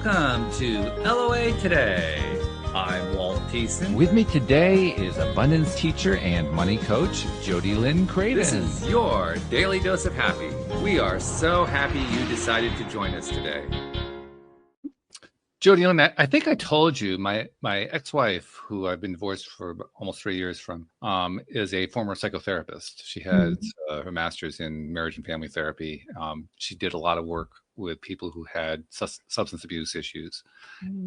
Welcome to LOA Today. I'm Walt Thiessen. With me today is abundance teacher and money coach, Jody Lynn Craven. This is your daily dose of happy. We are so happy you decided to join us today. Jody Lynn, I think I told you my ex-wife, who I've been divorced for almost 3 years from, is a former psychotherapist. She has her master's in marriage and family therapy. She did a lot of work with people who had substance abuse issues.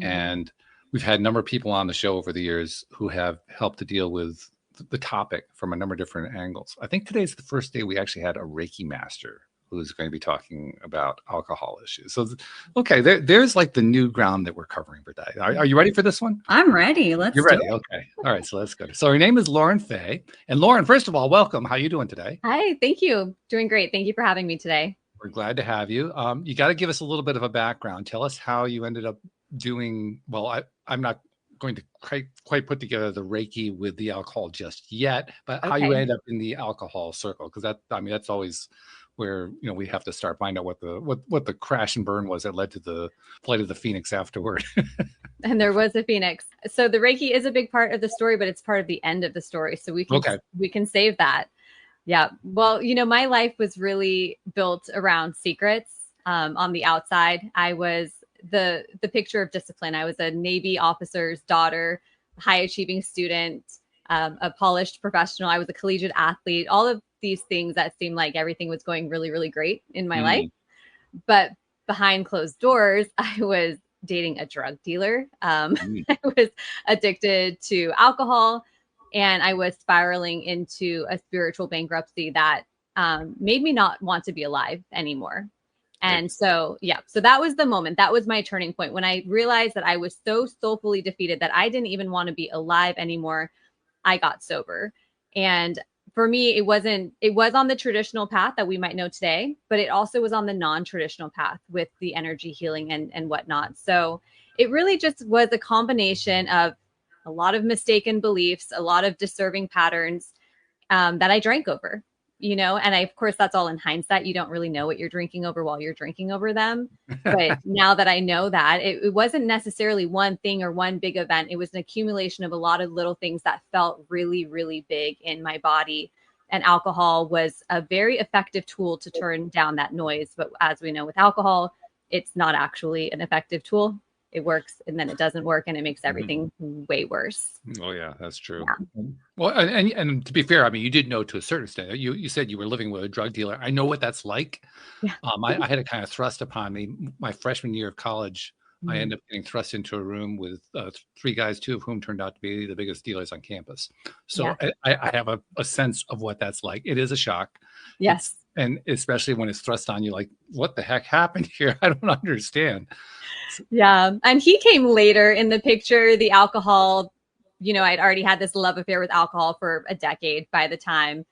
And we've had a number of people on the show over the years who have helped to deal with the topic from a number of different angles. I think today's the first day we actually had a Reiki master who's going to be talking about alcohol issues. So, okay, there's like the new ground that we're covering for today. Are you ready for this one? I'm ready. You're ready. Okay. All right. So let's go. So her name is Lauren Fay. And Lauren, first of all, welcome. How are you doing today? Hi. Thank you. Doing great. Thank you for having me today. We're glad to have you. You got to give us a little bit of a background. Tell us how you ended up doing, well, I'm not going to quite put together the Reiki with the alcohol just yet, but how you ended up in the alcohol circle. Because that's always where, we have to start find out what the crash and burn was that led to the flight of the Phoenix afterward. And there was a Phoenix. So the Reiki is a big part of the story, but it's part of the end of the story. So we can save that. Yeah. Well, my life was really built around secrets. On the outside, I was the picture of discipline. I was a Navy officer's daughter, high achieving student, a polished professional. I was a collegiate athlete, all of these things that seemed like everything was going really, really great in my life. But behind closed doors, I was dating a drug dealer. I was addicted to alcohol, and I was spiraling into a spiritual bankruptcy that made me not want to be alive anymore. And so that was the moment. That was my turning point when I realized that I was so soulfully defeated that I didn't even want to be alive anymore. I got sober. And for me, it was on the traditional path that we might know today, but it also was on the non-traditional path with the energy healing and whatnot. So it really just was a combination of a lot of mistaken beliefs, a lot of disserving patterns that I drank over. And of course, that's all in hindsight. You don't really know what you're drinking over while you're drinking over them. But now that I know that, it wasn't necessarily one thing or one big event. It was an accumulation of a lot of little things that felt really, really big in my body. And alcohol was a very effective tool to turn down that noise. But as we know with alcohol, it's not actually an effective tool. It works and then it doesn't work and it makes everything way worse. Oh yeah, that's true. Yeah. Well, and to be fair, you did know to a certain extent. You said you were living with a drug dealer. I know what that's like. Yeah. I had it kind of thrust upon me. My freshman year of college, I ended up getting thrust into a room with 3 guys, 2 of whom turned out to be the biggest dealers on campus. So I have a sense of what that's like. It is a shock. Yes. And especially when it's thrust on you, like, what the heck happened here? I don't understand. Yeah. And he came later in the picture, the alcohol, I'd already had this love affair with alcohol for a decade by the time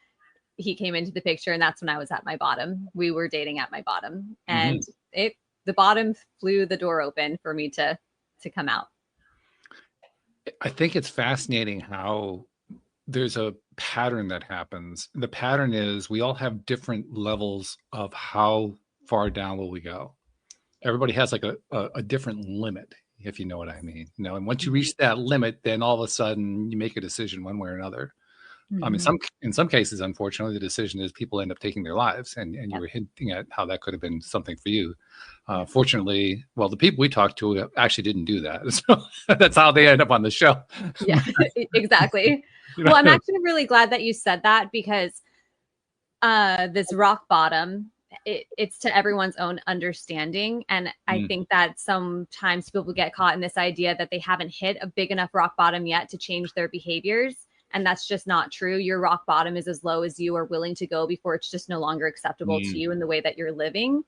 he came into the picture. And that's when I was at my bottom. We were dating at my bottom. And the bottom flew the door open for me to come out. I think it's fascinating how there's a pattern that happens. The pattern is we all have different levels of how far down will we go. Everybody has like a different limit, if you know what I mean. And once you reach that limit, then all of a sudden you make a decision one way or another. In some cases, unfortunately, the decision is people end up taking their lives, and you were hinting at how that could have been something for you. Fortunately, well, the people we talked to actually didn't do that. So that's how they end up on the show. Yeah, exactly. Well, I'm actually really glad that you said that because this rock bottom, it's to everyone's own understanding. And I think that sometimes people get caught in this idea that they haven't hit a big enough rock bottom yet to change their behaviors. And that's just not true. Your rock bottom is as low as you are willing to go before it's just no longer acceptable to you in the way that you're living.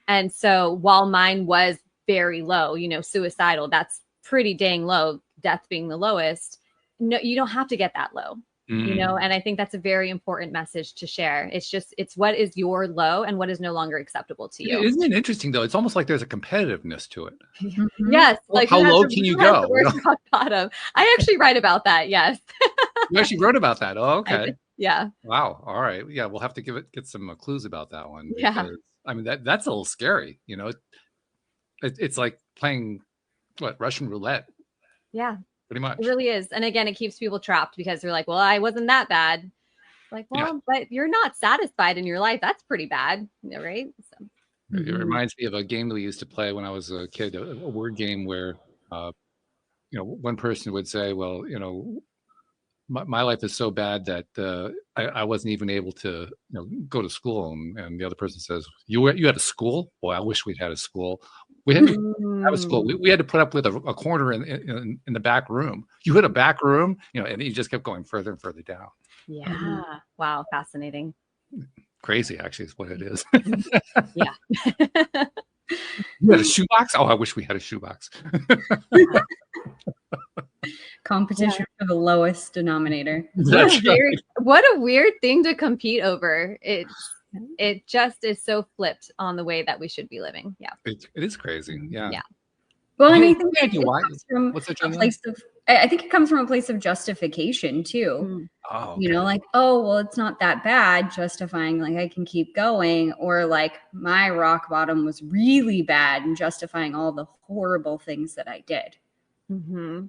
And so while mine was very low, suicidal, that's pretty dang low, death being the lowest. No, you don't have to get that low, and I think that's a very important message to share. It's what is your low and what is no longer acceptable to you. Isn't it interesting though? It's almost like there's a competitiveness to it. Yes. Like how low can you go? Rock bottom. I actually write about that. Yes. You actually wrote about that. Oh, okay. Yeah. Wow. All right. Yeah. We'll have to get some clues about that one. Yeah. That's a little scary. It's like playing Russian roulette. Yeah, pretty much. It really is. And again, it keeps people trapped because they're like, well, I wasn't that bad. Like, well, but you're not satisfied in your life. That's pretty bad, right? So. It reminds me of a game that we used to play when I was a kid, a word game where, one person would say, well, my life is so bad that I wasn't even able to go to school, and the other person says, you had a school? Well, I wish we'd had a school. We had to have a school. We had to put up with a corner in the back room. You had a back room, and you just kept going further and further down. Yeah. Wow. Fascinating. Crazy, actually, is what it is. Yeah. You had a shoebox? Oh, I wish we had a shoebox. Competition for the lowest denominator. What a weird thing to compete over. It just is so flipped on the way that we should be living. Yeah. It is crazy. Yeah. Well, and I think it comes from a place of, I think it comes from a place of justification too. Oh, okay. Like, oh, well, it's not that bad, justifying like I can keep going, or like my rock bottom was really bad and justifying all the horrible things that I did. Mm-hmm.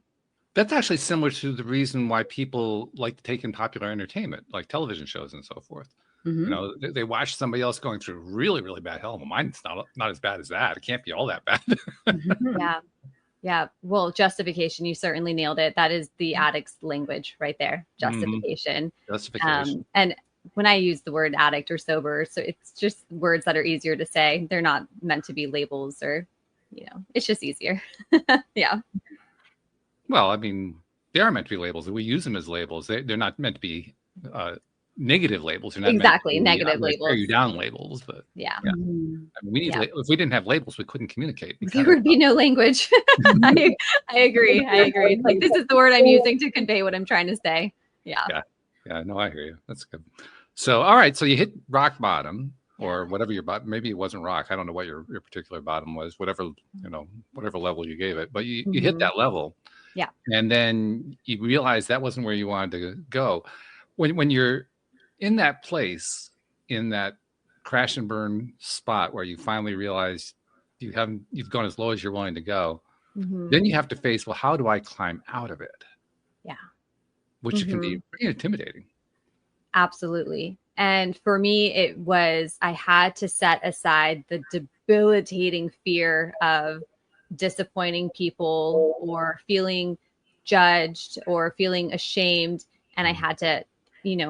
That's actually similar to the reason why people like to take in popular entertainment, like television shows and so forth. Mm-hmm. They watch somebody else going through really, really bad hell. Well, mine's not as bad as that. It can't be all that bad. Yeah. Well, justification, you certainly nailed it. That is the addict's language right there. Justification. Justification. And when I use the word addict or sober, so it's just words that are easier to say. They're not meant to be labels or, it's just easier. Yeah. Well, I mean, they are meant to be labels. We use them as labels. They're not meant to be negative labels. They're not exactly meant to be, negative labels. Tear you down labels, but yeah. I mean, we need if we didn't have labels, we couldn't communicate. There would be no language. I agree. It's like, this is the word I'm using to convey what I'm trying to say. Yeah. No, I hear you. That's good. So, all right. So you hit rock bottom, or whatever your bottom. Maybe it wasn't rock. I don't know what your particular bottom was. Whatever level you gave it, but you hit that level. Yeah. And then you realize that wasn't where you wanted to go. When you're in that place, in that crash and burn spot where you finally realize you've gone as low as you're willing to go, then you have to face, well, how do I climb out of it? Yeah. Which can be pretty intimidating. Absolutely. And for me, it was, I had to set aside the debilitating fear of disappointing people or feeling judged or feeling ashamed. And I had to,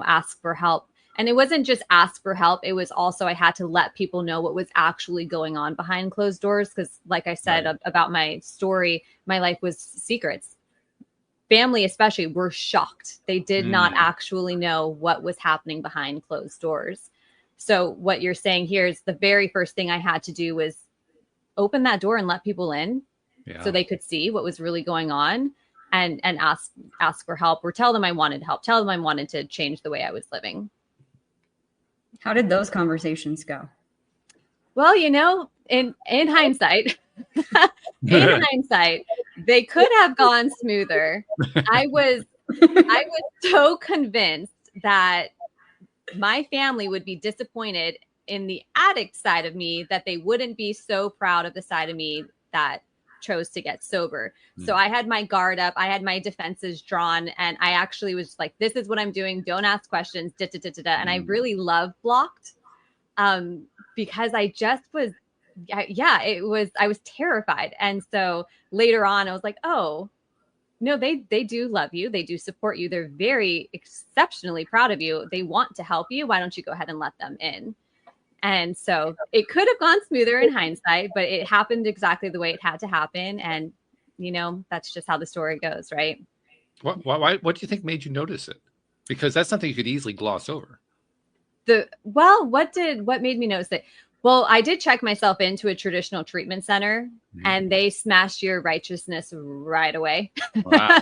ask for help. And it wasn't just ask for help. It was also, I had to let people know what was actually going on behind closed doors. Because like I said about my story, my life was secrets. Family especially were shocked. They did not actually know what was happening behind closed doors. So what you're saying here is the very first thing I had to do was open that door and let people in so they could see what was really going on and ask for help, or tell them I wanted help, tell them I wanted to change the way I was living. How did those conversations go? Well, in hindsight, they could have gone smoother. I was so convinced that my family would be disappointed in the addict side of me, that they wouldn't be so proud of the side of me that chose to get sober. So I had my guard up, I had my defenses drawn, and I actually was like, this is what I'm doing. Don't ask questions. And I really love blocked because I just was, I was terrified. And so later on, I was like, oh, no, they do love you. They do support you. They're very exceptionally proud of you. They want to help you. Why don't you go ahead and let them in? And so it could have gone smoother in hindsight, but it happened exactly the way it had to happen. And, that's just how the story goes, right? What do you think made you notice it? Because that's something you could easily gloss over. What made me notice it? Well, I did check myself into a traditional treatment center and they smashed your righteousness right away. Wow.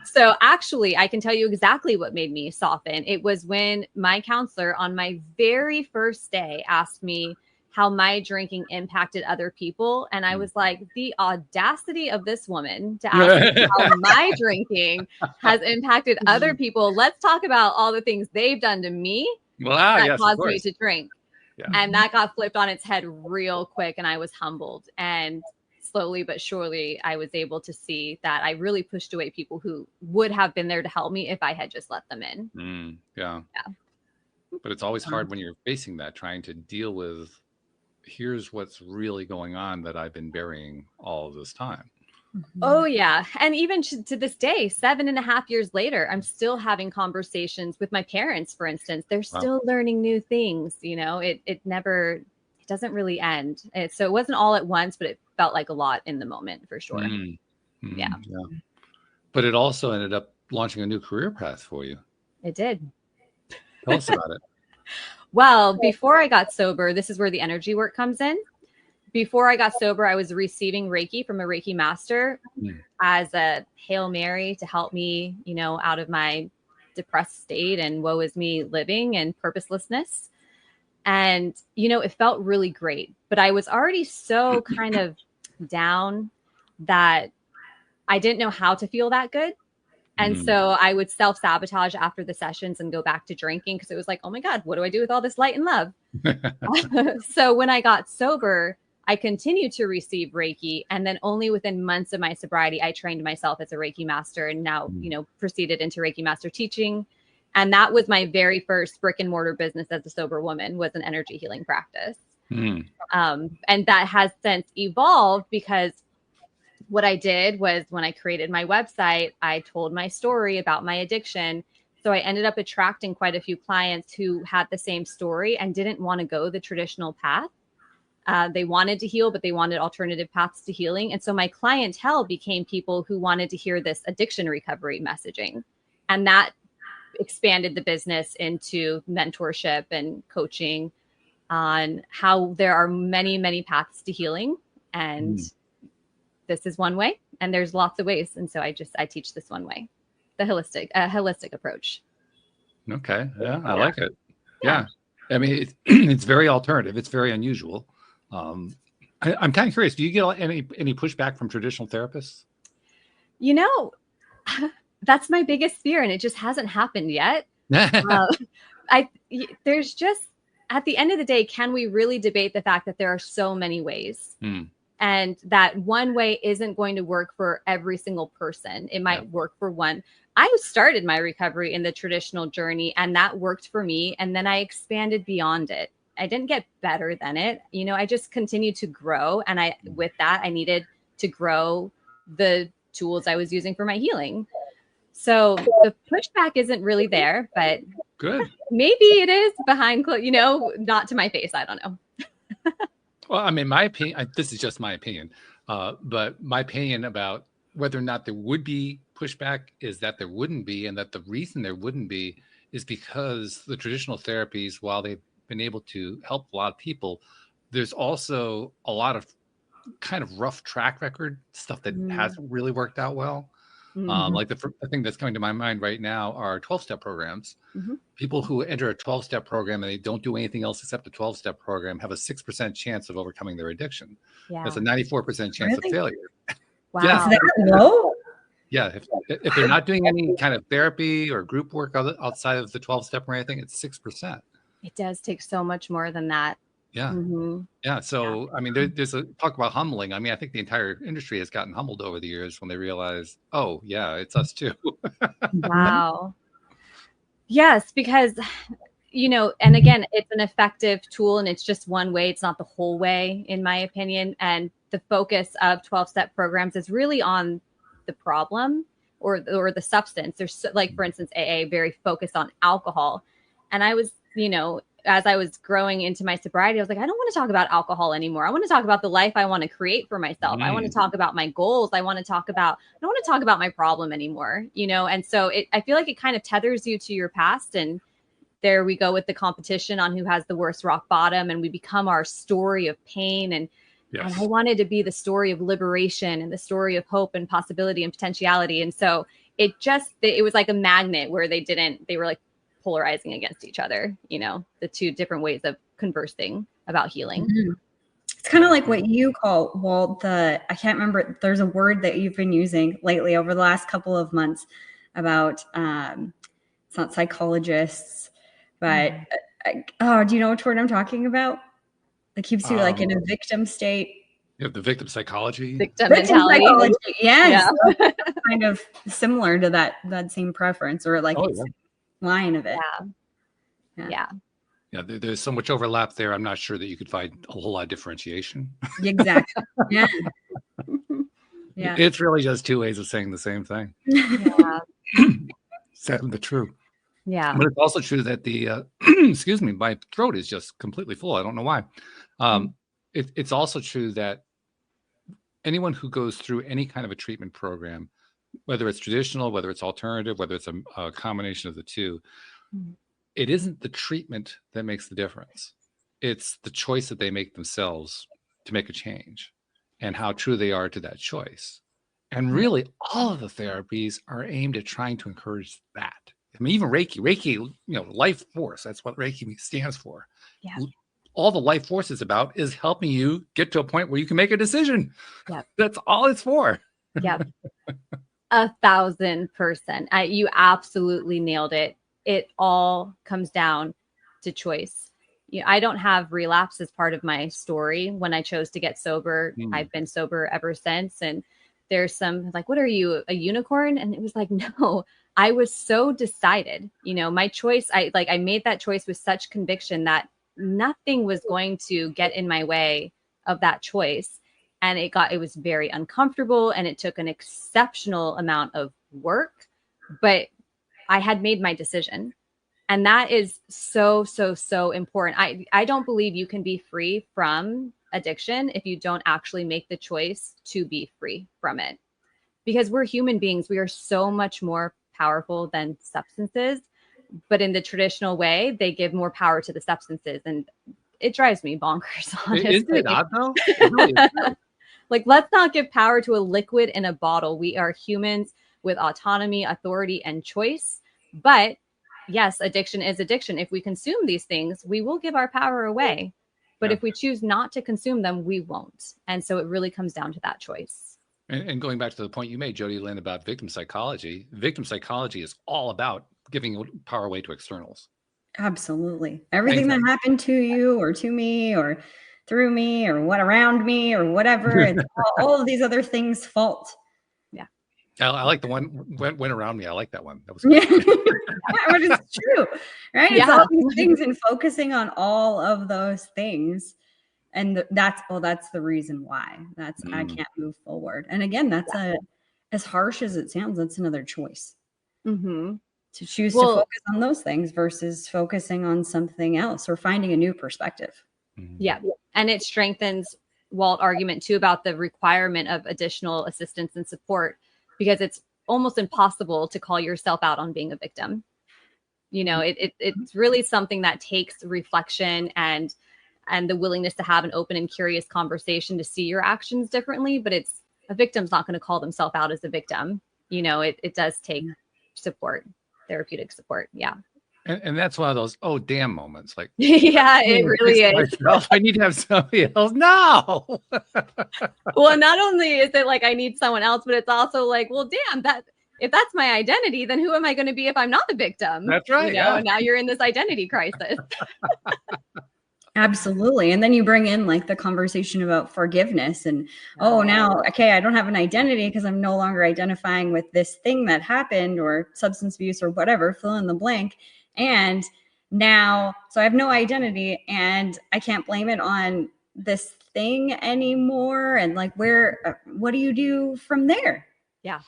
So actually, I can tell you exactly what made me soften. It was when my counselor on my very first day asked me how my drinking impacted other people. And I was like, the audacity of this woman to ask me how my drinking has impacted other people. Let's talk about all the things they've done to me that caused me to drink. Yeah. And that got flipped on its head real quick. And I was humbled. And slowly but surely, I was able to see that I really pushed away people who would have been there to help me if I had just let them in. Yeah. But it's always hard when you're facing that, trying to deal with, here's what's really going on that I've been burying all of this time. Oh, yeah. And even to this day, 7.5 years later, I'm still having conversations with my parents, for instance. They're still learning new things. It doesn't really end. So it wasn't all at once, but it felt like a lot in the moment for sure. Yeah. But it also ended up launching a new career path for you. It did. Tell us about it. Well, before I got sober, this is where the energy work comes in. Before I got sober, I was receiving Reiki from a Reiki master as a Hail Mary to help me, out of my depressed state and woe is me living and purposelessness. And, it felt really great, but I was already so kind of down that I didn't know how to feel that good. And so I would self-sabotage after the sessions and go back to drinking because it was like, oh my God, what do I do with all this light and love? So when I got sober, I continued to receive Reiki. And then only within months of my sobriety, I trained myself as a Reiki master and now, proceeded into Reiki master teaching. And that was my very first brick and mortar business as a sober woman, was an energy healing practice. And that has since evolved because what I did was when I created my website, I told my story about my addiction. So I ended up attracting quite a few clients who had the same story and didn't want to go the traditional path. They wanted to heal, but they wanted alternative paths to healing. And so my clientele became people who wanted to hear this addiction recovery messaging. And that expanded the business into mentorship and coaching on how there are many, many paths to healing. And this is one way, and there's lots of ways. And so I teach this one way, the holistic approach. Okay. Yeah. I like it. Yeah. I mean, it's very alternative. It's very unusual. I'm kind of curious. Do you get any pushback from traditional therapists? That's my biggest fear, and it just hasn't happened yet. There's just, at the end of the day, can we really debate the fact that there are so many ways? And that one way isn't going to work for every single person. It might work for one. I started my recovery in the traditional journey, and that worked for me. And then I expanded beyond it. I didn't get better than it. I just continued to grow. And with that, I needed to grow the tools I was using for my healing. So the pushback isn't really there, but good. Maybe it is behind, not to my face. I don't know. Well, I mean, my opinion, this is just my opinion, but my opinion about whether or not there would be pushback is that there wouldn't be, and that the reason there wouldn't be is because the traditional therapies, while they've been able to help a lot of people, there's also a lot of kind of rough track record stuff that hasn't really worked out well. Like the thing that's coming to my mind right now are 12-step programs. People who enter a 12-step program and they don't do anything else except the 12-step program have a 6% chance of overcoming their addiction. That's a 94% chance of failure. Wow. Yeah. Is that low? Yeah. If they're not doing any kind of therapy or group work outside of the 12-step or anything, it's 6%. It does take so much more than that. Yeah. Yeah. So, I mean, there's a talk about humbling. I mean, I think the entire industry has gotten humbled over the years when they realize, oh, yeah, it's us too. Wow. Yes, because, and again, it's an effective tool and it's just one way. It's not the whole way, in my opinion. And the focus of 12-step programs is really on the problem or the substance. There's for instance, AA very focused on alcohol. And I was, as I was growing into my sobriety, I was like, I don't want to talk about alcohol anymore. I want to talk about the life I want to create for myself. I want to talk about my goals. I don't want to talk about my problem anymore, And so I feel like it kind of tethers you to your past. And there we go with the competition on who has the worst rock bottom. And we become our story of pain. And I wanted to be the story of liberation and the story of hope and possibility and potentiality. And so it was like a magnet where they were like polarizing against each other, the two different ways of conversing about healing. It's kind of like what you call, I can't remember, there's a word that you've been using lately over the last couple of months about, it's not psychologists, but do you know which word I'm talking about? That keeps you like in a victim state. You have the victim psychology. Victim mentality. Psychology. Yes. Yeah. Kind of similar to that same preference, or like line of it. Yeah. There's so much overlap there. I'm not sure that you could find a whole lot of differentiation. Exactly. Yeah. Yeah. It's really just two ways of saying the same thing. Yeah. Sad but true. Yeah. But it's also true that the excuse me, my throat is just completely full. I don't know why. It's also true that anyone who goes through any kind of a treatment program, whether it's traditional, whether it's alternative, whether it's a combination of the two, it isn't the treatment that makes the difference. It's the choice that they make themselves to make a change and how true they are to that choice. And really, all of the therapies are aimed at trying to encourage that. I mean, even Reiki, life force, that's what Reiki stands for. Yeah. All the life force is about is helping you get to a point where you can make a decision. Yeah. That's all it's for. Yeah. 1,000%. You absolutely nailed it. It all comes down to choice. I don't have relapse as part of my story. When I chose to get sober, I've been sober ever since. And there's some like, what are you, a unicorn? And it was like, no, I was so decided, my choice. I made that choice with such conviction that nothing was going to get in my way of that choice. And it was very uncomfortable, and it took an exceptional amount of work, but I had made my decision. And that is so, so, so important. I don't believe you can be free from addiction if you don't actually make the choice to be free from it, because we're human beings. We are so much more powerful than substances, but in the traditional way, they give more power to the substances, and it drives me bonkers. Honestly, isn't it odd though? It really is. Like, let's not give power to a liquid in a bottle. We are humans with autonomy, authority, and choice. But yes, addiction is addiction. If we consume these things, we will give our power away. But if we choose not to consume them, we won't. And so it really comes down to that choice. And going back to the point you made, Jody Lynn, about victim psychology is all about giving power away to externals. Absolutely. Everything that happened to you or to me or through me or what around me or whatever, it's all of these other things' fault. Yeah. I like the one went around me. I like that one. That was but it's true, right? Yeah. It's all these things and focusing on all of those things. And that's the reason why. I can't move forward. And again, that's as harsh as it sounds, that's another choice. Mm-hmm. To choose to focus on those things versus focusing on something else or finding a new perspective. Yeah. And it strengthens Walt's argument too about the requirement of additional assistance and support, because it's almost impossible to call yourself out on being a victim. It's really something that takes reflection and the willingness to have an open and curious conversation to see your actions differently. But a victim's not going to call themselves out as a victim. It does take support, therapeutic support. Yeah. And that's one of those, oh, damn moments. Like, yeah, it really is. I need to have somebody else. No. Well, not only is it like I need someone else, but it's also like, well, damn, if that's my identity, then who am I going to be if I'm not the victim? That's right. And now you're in this identity crisis. Absolutely. And then you bring in like the conversation about forgiveness and, now, okay, I don't have an identity because I'm no longer identifying with this thing that happened or substance abuse or whatever, fill in the blank. And now, so I have no identity and I can't blame it on this thing anymore. And like, what do you do from there? Yeah.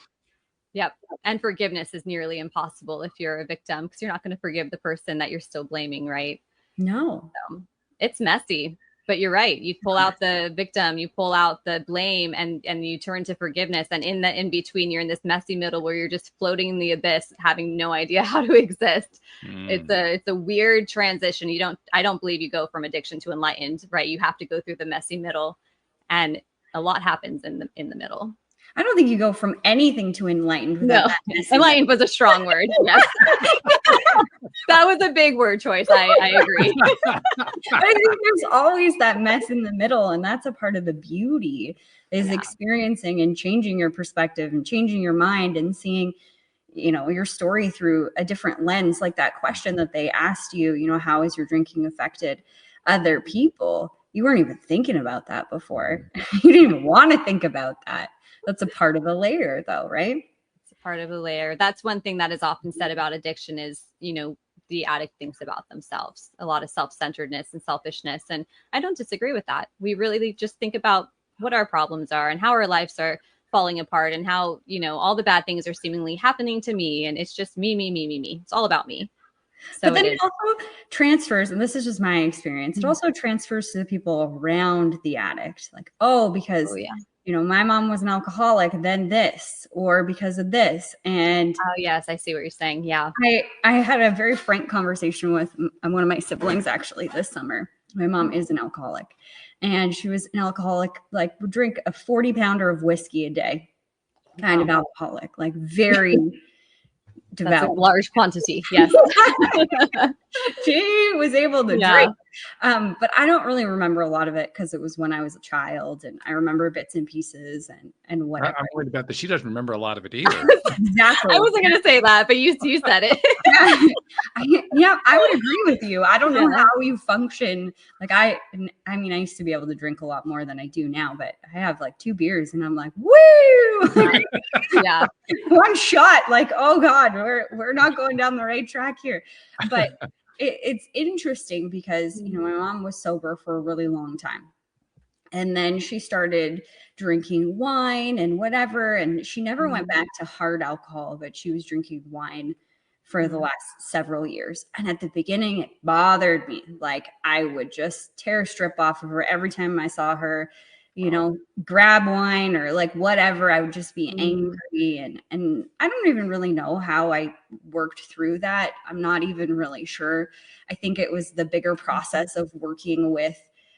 Yep. And forgiveness is nearly impossible if you're a victim, because you're not going to forgive the person that you're still blaming, right? No. So it's messy, but you're right. You pull out the victim, you pull out the blame, and you turn to forgiveness. And in between, you're in this messy middle where you're just floating in the abyss, having no idea how to exist. It's a weird transition. I don't believe you go from addiction to enlightened, right? You have to go through the messy middle, and a lot happens in the middle. I don't think you go from anything to enlightened. No, enlightened was a strong word. Yes. That was a big word choice. I agree. But I think there's always that mess in the middle. And that's a part of the beauty is experiencing and changing your perspective and changing your mind and seeing, your story through a different lens. Like that question that they asked you, how has your drinking affected other people? you weren't even thinking about that before. You didn't even want to think about that. That's a part of the layer though, right? It's a part of the layer. That's one thing that is often said about addiction is, you know, the addict thinks about themselves, a lot of self-centeredness and selfishness. And I don't disagree with that. We really just think about what our problems are and how our lives are falling apart and how, you know, all the bad things are seemingly happening to me. And it's just me, me, me, me, me. It's all about me. So but then it also transfers, and this is just my experience, it also transfers to the people around the addict. Like, oh, because, you know, my mom was an alcoholic, then this, or because of this. And oh, yes, I see what you're saying. Yeah. I had a very frank conversation with one of my siblings actually this summer. My mom is an alcoholic, and she was an alcoholic, like would drink a 40-pounder of whiskey a day, kind of alcoholic, like very devout. That's a large quantity. Yes. She was able to drink. But I don't really remember a lot of it because it was when I was a child, and I remember bits and pieces and whatever. I'm worried about that. She doesn't remember a lot of it either. Exactly. I wasn't going to say that, but you said it. Yeah, I would agree with you. I don't know how you function. Like I mean, I used to be able to drink a lot more than I do now, but I have like 2 beers and I'm like, woo! Yeah. One shot, like, oh God, we're not going down the right track here. But it's interesting because, you know, my mom was sober for a really long time. And then she started drinking wine and whatever. And she never went back to hard alcohol, but she was drinking wine for the last several years. And at the beginning, it bothered me. Like I would just tear a strip off of her every time I saw her, you know, grab wine or like whatever. I would just be angry. And I don't even really know how I worked through that. I'm not even really sure. I think it was the bigger process of working with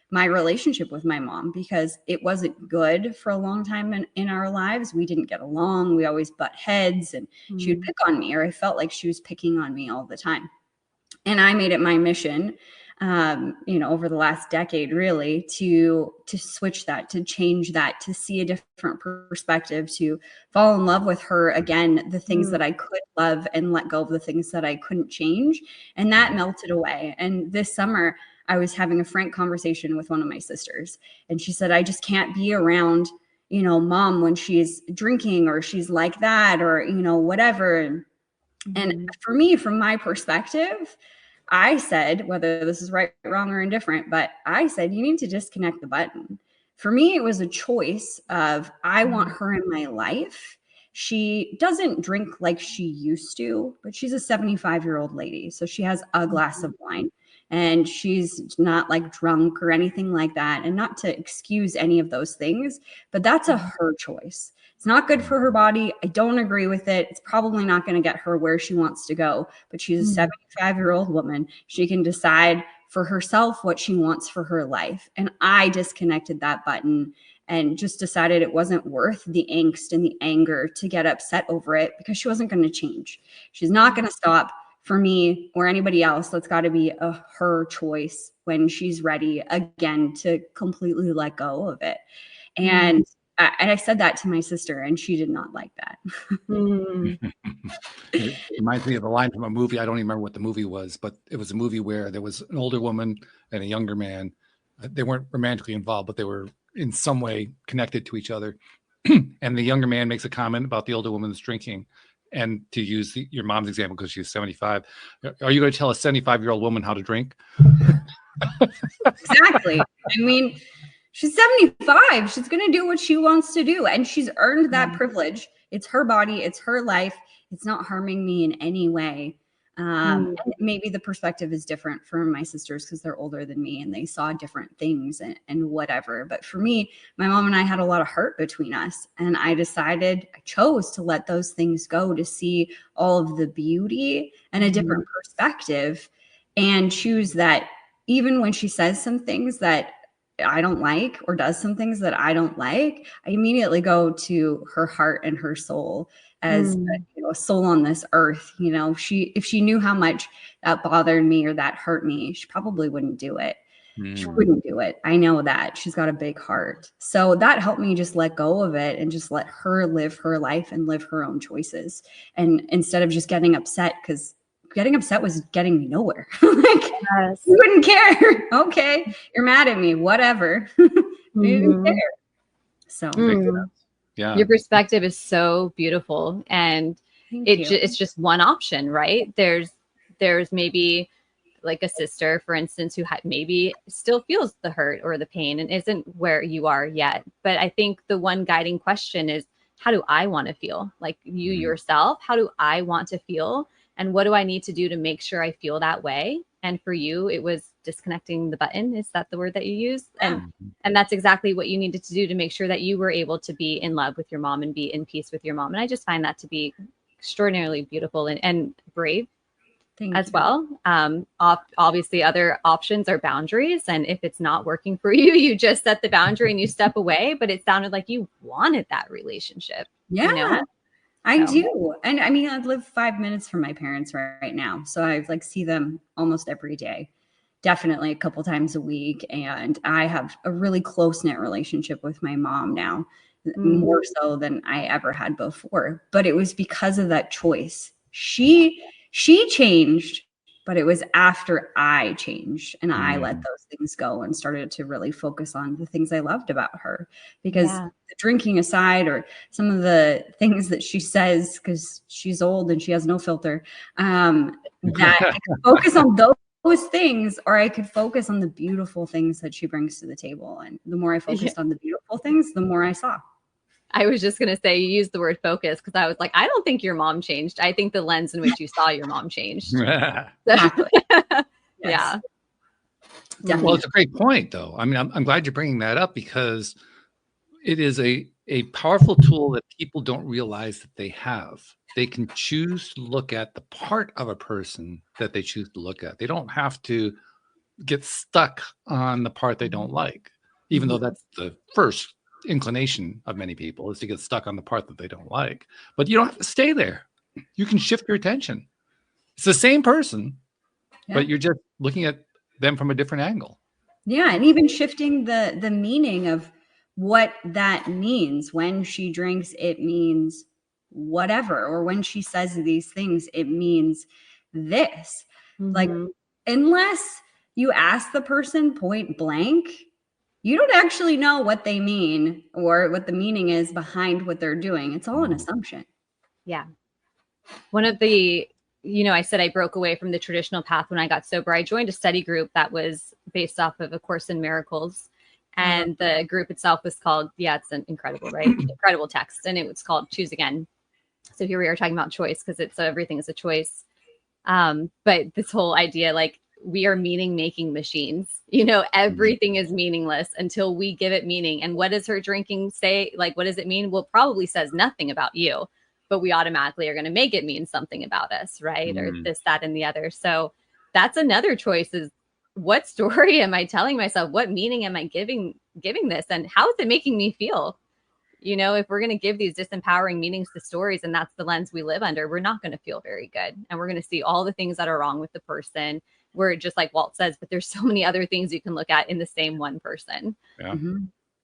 my relationship with my mom, because it wasn't good for a long time in our lives. We didn't get along. We always butt heads, and she would pick on me, or I felt like she was picking on me all the time. And I made it my mission, you know, over the last decade, really, to switch that, to change that, to see a different perspective, to fall in love with her again, the things that I could love, and let go of the things that I couldn't change. And that melted away. And this summer, I was having a frank conversation with one of my sisters, and she said, I just can't be around, you know, mom when she's drinking or she's like that, or, you know, whatever. And for me, from my perspective, I said, whether this is right, wrong, or indifferent, but I said, you need to disconnect the button. For me, it was a choice of, I want her in my life. She doesn't drink like she used to, but she's a 75-year-old lady. So she has a glass of wine, and she's not like drunk or anything like that. And not to excuse any of those things, but that's her choice. It's not good for her body. I don't agree with it. It's probably not going to get her where she wants to go, but she's a 75-year-old woman. She can decide for herself what she wants for her life. And I disconnected that button and just decided it wasn't worth the angst and the anger to get upset over it, because she wasn't going to change. She's not going to stop. For me or anybody else, that's got to be her choice when she's ready again to completely let go of it. And I said that to my sister, and she did not like that. It reminds me of a line from a movie. I don't even remember what the movie was, but it was a movie where there was an older woman and a younger man. They weren't romantically involved, but they were in some way connected to each other. And the younger man makes a comment about the older woman's drinking. And to use your mom's example, because she's 75, are you going to tell a 75-year-old woman how to drink? Exactly. I mean, she's 75. She's going to do what she wants to do. And she's earned that privilege. It's her body. It's her life. It's not harming me in any way. And maybe the perspective is different for my sisters because they're older than me and they saw different things and whatever. But for me, my mom and I had a lot of hurt between us. And I chose to let those things go, to see all of the beauty and a different perspective, and choose that even when she says some things that I don't like or does some things that I don't like, I immediately go to her heart and her soul as a soul on this earth. You know, if she knew how much that bothered me or that hurt me, she probably wouldn't do it. She wouldn't do it. I know that. She's got a big heart. So that helped me just let go of it and just let her live her life and live her own choices. And instead of just getting upset because getting upset was getting me nowhere. Like, Yes. you wouldn't care. Okay, you're mad at me. Whatever. You didn't care. So, Yeah. Your perspective is so beautiful, and it's just one option, right? There's maybe like a sister, for instance, who maybe still feels the hurt or the pain and isn't where you are yet. But I think the one guiding question is, how do I want to feel? Like you yourself, how do I want to feel? And what do I need to do to make sure I feel that way? And for you, it was disconnecting the button. Is that the word that you used? And that's exactly what you needed to do to make sure that you were able to be in love with your mom and be in peace with your mom. And I just find that to be extraordinarily beautiful and brave as well. Obviously, other options are boundaries. And if it's not working for you, you just set the boundary and you step away. But it sounded like you wanted that relationship. Yeah, you know? I do. And I mean, I live 5 minutes from my parents right now. So I like see them almost every day, definitely a couple times a week. And I have a really close-knit relationship with my mom now, more so than I ever had before. But it was because of that choice. She changed, but it was after I changed and I let those things go and started to really focus on the things I loved about her. Because the drinking aside, or some of the things that she says, because she's old and she has no filter, that I could focus on those things, or I could focus on the beautiful things that she brings to the table. And the more I focused on the beautiful things, the more I saw. I was just going to say, you used the word focus, because I was like, I don't think your mom changed. I think the lens in which you saw your mom changed. Exactly. Yeah. Definitely. Well, it's a great point, though. I mean, I'm glad you're bringing that up, because it is a powerful tool that people don't realize that they have. They can choose to look at the part of a person that they choose to look at. They don't have to get stuck on the part they don't like, even though that's the first inclination of many people, is to get stuck on the part that they don't like. But you don't have to stay there. You can shift your attention. It's the same person, but you're just looking at them from a different angle. Yeah, and even shifting the meaning of what that means. When she drinks, it means whatever, or when she says these things, it means this. Like, unless you ask the person point blank, you don't actually know what they mean or what the meaning is behind what they're doing. It's all an assumption. Yeah. One of the, I said I broke away from the traditional path when I got sober. I joined a study group that was based off of A Course in Miracles. And the group itself was called, it's an incredible, right? Incredible text. And it was called Choose Again. So here we are talking about choice, because everything is a choice. But this whole idea, like, we are meaning making machines, everything is meaningless until we give it meaning. And what does her drinking say? Like, what does it mean? Well, it probably says nothing about you, but we automatically are going to make it mean something about us, right? Or this, that, and the other. So that's another choice, is what story am I telling myself? What meaning am I giving this? And how is it making me feel? If we're going to give these disempowering meanings to stories, and that's the lens we live under, we're not going to feel very good. And we're going to see all the things that are wrong with the person. We're just like Walt says, but there's so many other things you can look at in the same one person. Yeah.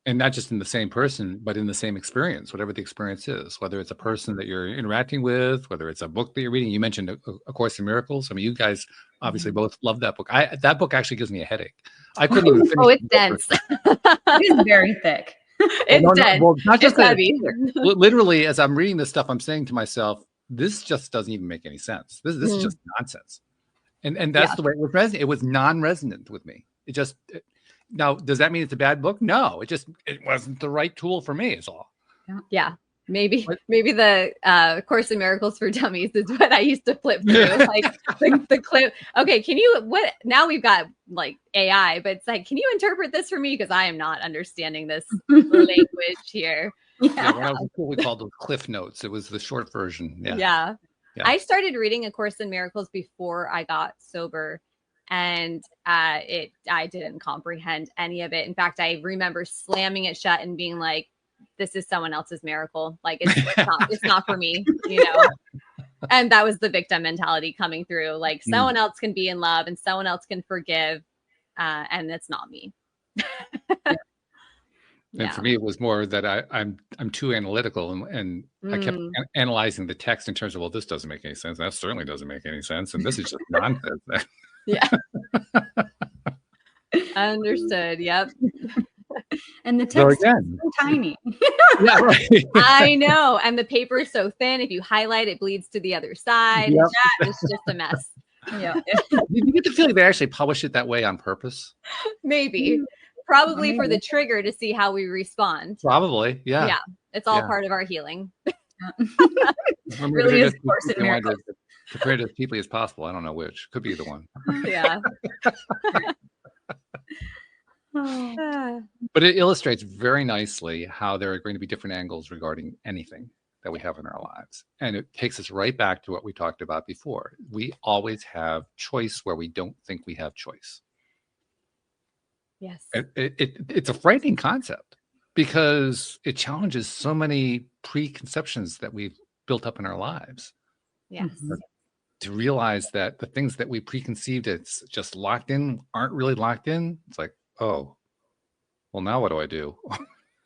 And not just in the same person, but in the same experience, whatever the experience is, whether it's a person that you're interacting with, whether it's a book that you're reading. You mentioned A Course in Miracles. I mean, you guys obviously both love that book. That book actually gives me a headache. I couldn't even finish. Oh, it's dense. It is very thick. It's dense. Well, not just it's heavy. Literally, as I'm reading this stuff, I'm saying to myself, this just doesn't even make any sense. This is just nonsense. And that's the way it was resonant. It was non-resonant with me. Now, does that mean it's a bad book? No, it wasn't the right tool for me, is all. Yeah. Maybe the Course in Miracles for Dummies is what I used to flip through. Like the clip. Okay, now we've got like AI, but it's like, can you interpret this for me? Because I am not understanding this language here. Yeah, when I was in school, we called those Cliff Notes. It was the short version. Yeah. I started reading A Course in Miracles before I got sober, and I didn't comprehend any of it. In fact, I remember slamming it shut and being like, this is someone else's miracle. Like it's not for me, And that was the victim mentality coming through. Like someone else can be in love and someone else can forgive. And it's not me. And for me, it was more that I'm too analytical, and I kept analyzing the text in terms of, well, this doesn't make any sense. That certainly doesn't make any sense, and this is just nonsense. Yeah. Understood. Yep. And the text is so tiny. Yeah, right. I know. And the paper is so thin. If you highlight, it bleeds to the other side. Yep. It's just a mess. Yeah. Did you get the feeling they actually published it that way on purpose? Maybe. Probably for the trigger to see how we respond. Probably. Yeah. Yeah. It's all part of our healing. Really is Course in Miracles. To print it as cheaply as possible. I don't know which. Could be either one. Yeah. But it illustrates very nicely how there are going to be different angles regarding anything that we have in our lives. And it takes us right back to what we talked about before. We always have choice where we don't think we have choice. Yes. It's a frightening concept because it challenges so many preconceptions that we've built up in our lives. Yes. To realize that the things that we preconceived it's just locked in aren't really locked in. It's like, oh, well, now what do I do?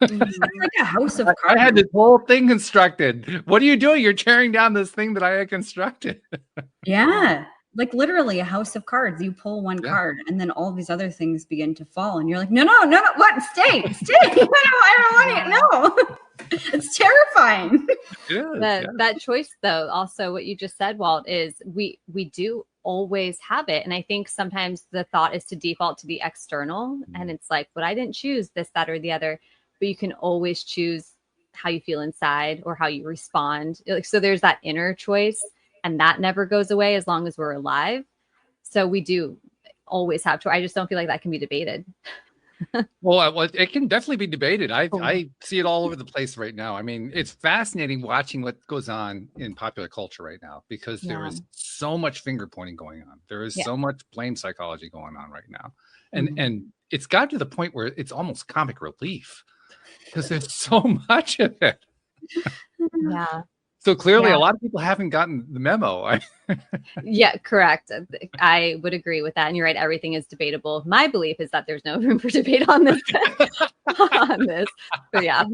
It's like a house of cards. I had this whole thing constructed. What are you doing? You're tearing down this thing that I had constructed. Yeah. Like literally a house of cards. You pull one card and then all these other things begin to fall. And you're like, no, what? Stay. I don't want it. No. It's terrifying. That choice, though, also what you just said, Walt, is we do always have it. And I think sometimes the thought is to default to the external. And it's like, but I didn't choose this, that, or the other. But you can always choose how you feel inside or how you respond. So there's that inner choice. And that never goes away as long as we're alive. So we do always have choice. I just don't feel like that can be debated. Well, it can definitely be debated. I see it all over the place right now. I mean, it's fascinating watching what goes on in popular culture right now because there is so much finger pointing going on. There is so much blame psychology going on right now. And it's got to the point where it's almost comic relief because there's so much of it. Yeah. So clearly a lot of people haven't gotten the memo. Yeah, correct. I would agree with that. And you're right. Everything is debatable. My belief is that there's no room for debate on this. But yeah,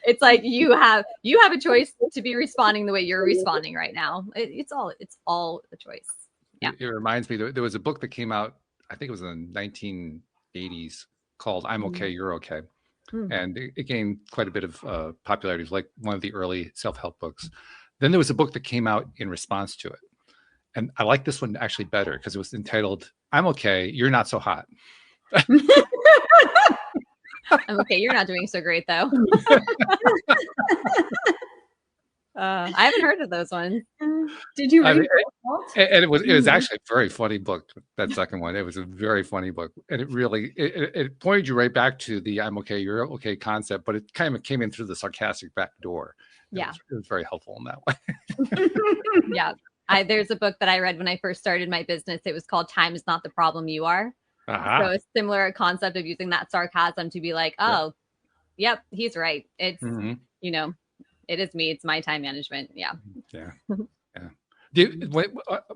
it's like you have a choice to be responding the way you're responding right now. It's all a choice. Yeah. It reminds me, there was a book that came out, I think it was in the 1980s called I'm Okay, You're Okay. And it gained quite a bit of popularity. It was like one of the early self-help books. Then there was a book that came out in response to it. And I like this one actually better because it was entitled, I'm Okay, You're Not So Hot. I'm okay. You're not doing so great, though. I haven't heard of those ones. Did you read it? And it was actually a very funny book. That second one, it was a very funny book, and it really it pointed you right back to the "I'm okay, you're okay" concept, but it kind of came in through the sarcastic back door. It was very helpful in that way. Yeah, there's a book that I read when I first started my business. It was called "Time Is Not the Problem, You Are." So a similar concept of using that sarcasm to be like, oh, yep, he's right. It's it is me. It's my time management. Yeah.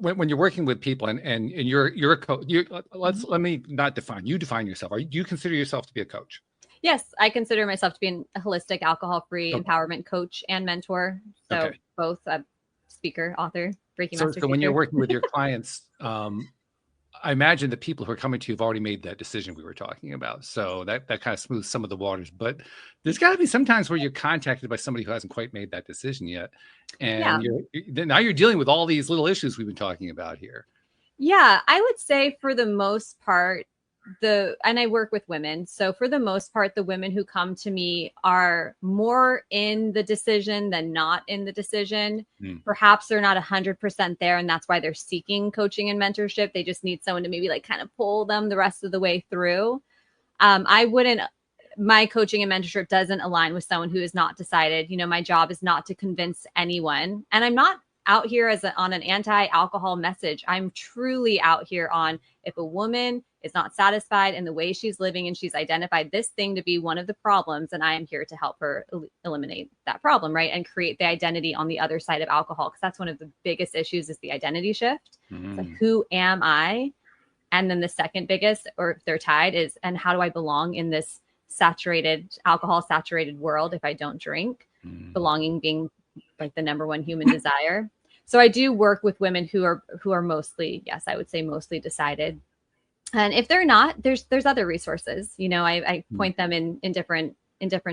When you're working with people and you're a coach, let me not define. You define yourself. Do you consider yourself to be a coach? Yes, I consider myself to be a holistic, alcohol-free empowerment coach and mentor. So both a speaker, author, Reiki master. So when you're working with your clients, I imagine the people who are coming to you have already made that decision we were talking about. So that kind of smooths some of the waters. But there's got to be some times where you're contacted by somebody who hasn't quite made that decision yet. And now you're dealing with all these little issues we've been talking about here. Yeah, I would say for the most part, and I work with women. So for the most part, the women who come to me are more in the decision than not in the decision. Perhaps they're not 100% there. And that's why they're seeking coaching and mentorship. They just need someone to maybe like kind of pull them the rest of the way through. My coaching and mentorship doesn't align with someone who is not decided. My job is not to convince anyone. And I'm not out here on an anti-alcohol message. I'm truly out here on if a woman is not satisfied in the way she's living and she's identified this thing to be one of the problems, and I am here to help her eliminate that problem, right? And create the identity on the other side of alcohol. Because that's one of the biggest issues is the identity shift. So who am I? And then the second biggest, or if they're tied, is, and how do I belong in this alcohol saturated world if I don't drink, belonging being like the number one human desire. So I do work with women who are mostly, yes, I would say mostly decided. And if they're not, there's other resources. You know, I point them in different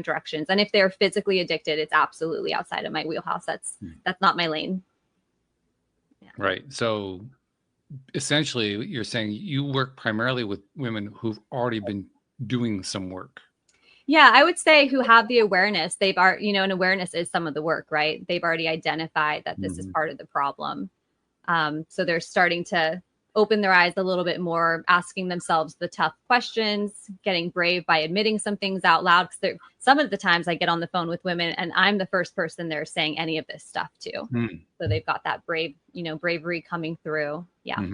directions. And if they're physically addicted, it's absolutely outside of my wheelhouse. That's not my lane. Yeah. Right. So essentially you're saying you work primarily with women who've already been doing some work. Yeah, I would say who have the awareness. They've already, you know, and awareness is some of the work, right? They've already identified that this is part of the problem. So they're starting to open their eyes a little bit more, asking themselves the tough questions, getting brave by admitting some things out loud. Because some of the times I get on the phone with women and I'm the first person they're saying any of this stuff to. So they've got that bravery coming through. Yeah.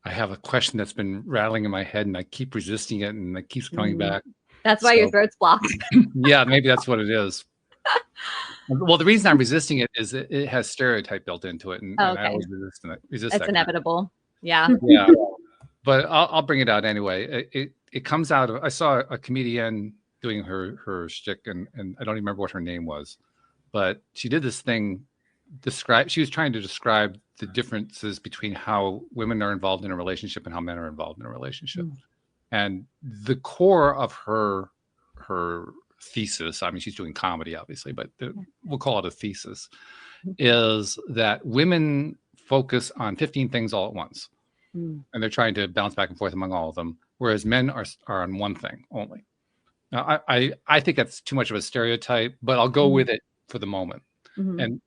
I have a question that's been rattling in my head and I keep resisting it and it keeps coming back. That's why your throat's blocked. Yeah, maybe that's what it is. Well, the reason I'm resisting it is it has stereotype built into it, and I always resist That's inevitable. Yeah. Yeah. But I'll bring it out anyway. It comes out of, I saw a comedian doing her shtick, and I don't even remember what her name was, but she did this thing. She was trying to describe the differences between how women are involved in a relationship and how men are involved in a relationship. And the core of her thesis, I mean, she's doing comedy, obviously, but we'll call it a thesis, is that women focus on 15 things all at once. And they're trying to bounce back and forth among all of them, whereas men are on one thing only. Now, I think that's too much of a stereotype, but I'll go with it for the moment. And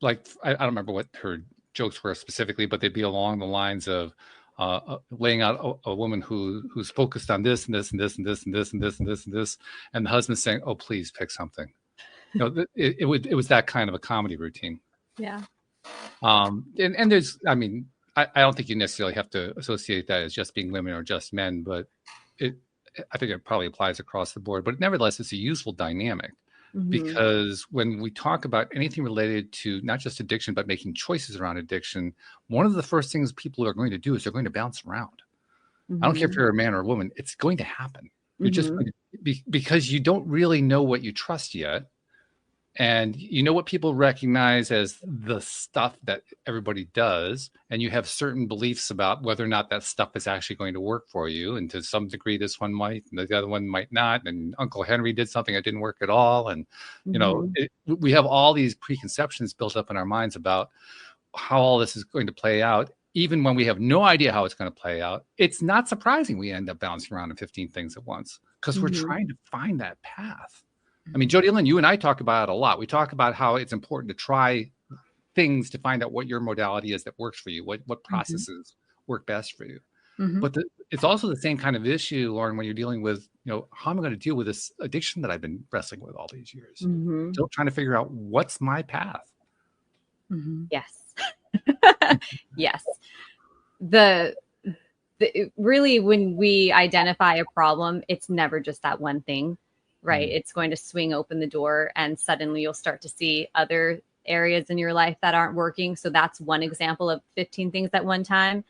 like, I don't remember what her jokes were specifically, but they'd be along the lines of laying out a woman who's focused on this and this and this and this and this and this and this and this, and the husband saying, "Oh, please pick something." You know, it was that kind of a comedy routine. Yeah. And there's, I mean, I don't think you necessarily have to associate that as just being women or just men, but I think it probably applies across the board. But nevertheless, it's a useful dynamic. Because when we talk about anything related to not just addiction, but making choices around addiction, one of the first things people are going to do is they're going to bounce around. I don't care if you're a man or a woman, it's going to happen. You're just going to, because you don't really know what you trust yet. And you know what people recognize as the stuff that everybody does. And you have certain beliefs about whether or not that stuff is actually going to work for you. And to some degree, this one might, and the other one might not. And Uncle Henry did something that didn't work at all. And, you know, we have all these preconceptions built up in our minds about how all this is going to play out. Even when we have no idea how it's going to play out, it's not surprising we end up bouncing around in 15 things at once because we're trying to find that path. I mean, Jody Lynn, you and I talk about it a lot. We talk about how it's important to try things to find out what your modality is that works for you, what processes work best for you. But it's also the same kind of issue, Lauren, when you're dealing with, you know, how am I going to deal with this addiction that I've been wrestling with all these years? Still trying to figure out what's my path. Yes. Yes. Really, when we identify a problem, it's never just that one thing. Right. It's going to swing open the door and suddenly you'll start to see other areas in your life that aren't working. So that's one example of 15 things at one time.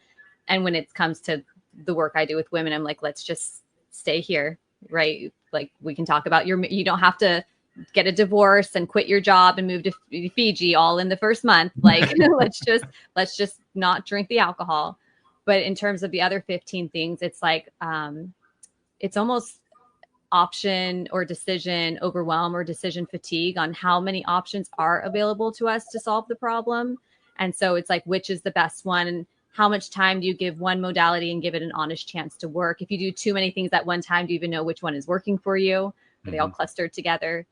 And when it comes to the work I do with women, I'm like, let's just stay here. Right. Like we can talk about you don't have to get a divorce and quit your job and move to Fiji all in the first month. Like, let's just not drink the alcohol. But in terms of the other 15 things, it's like, it's almost option or decision overwhelm or decision fatigue on how many options are available to us to solve the problem. And so it's like, which is the best one? And how much time do you give one modality and give it an honest chance to work? If you do too many things at one time, do you even know which one is working for you? Are they all clustered together?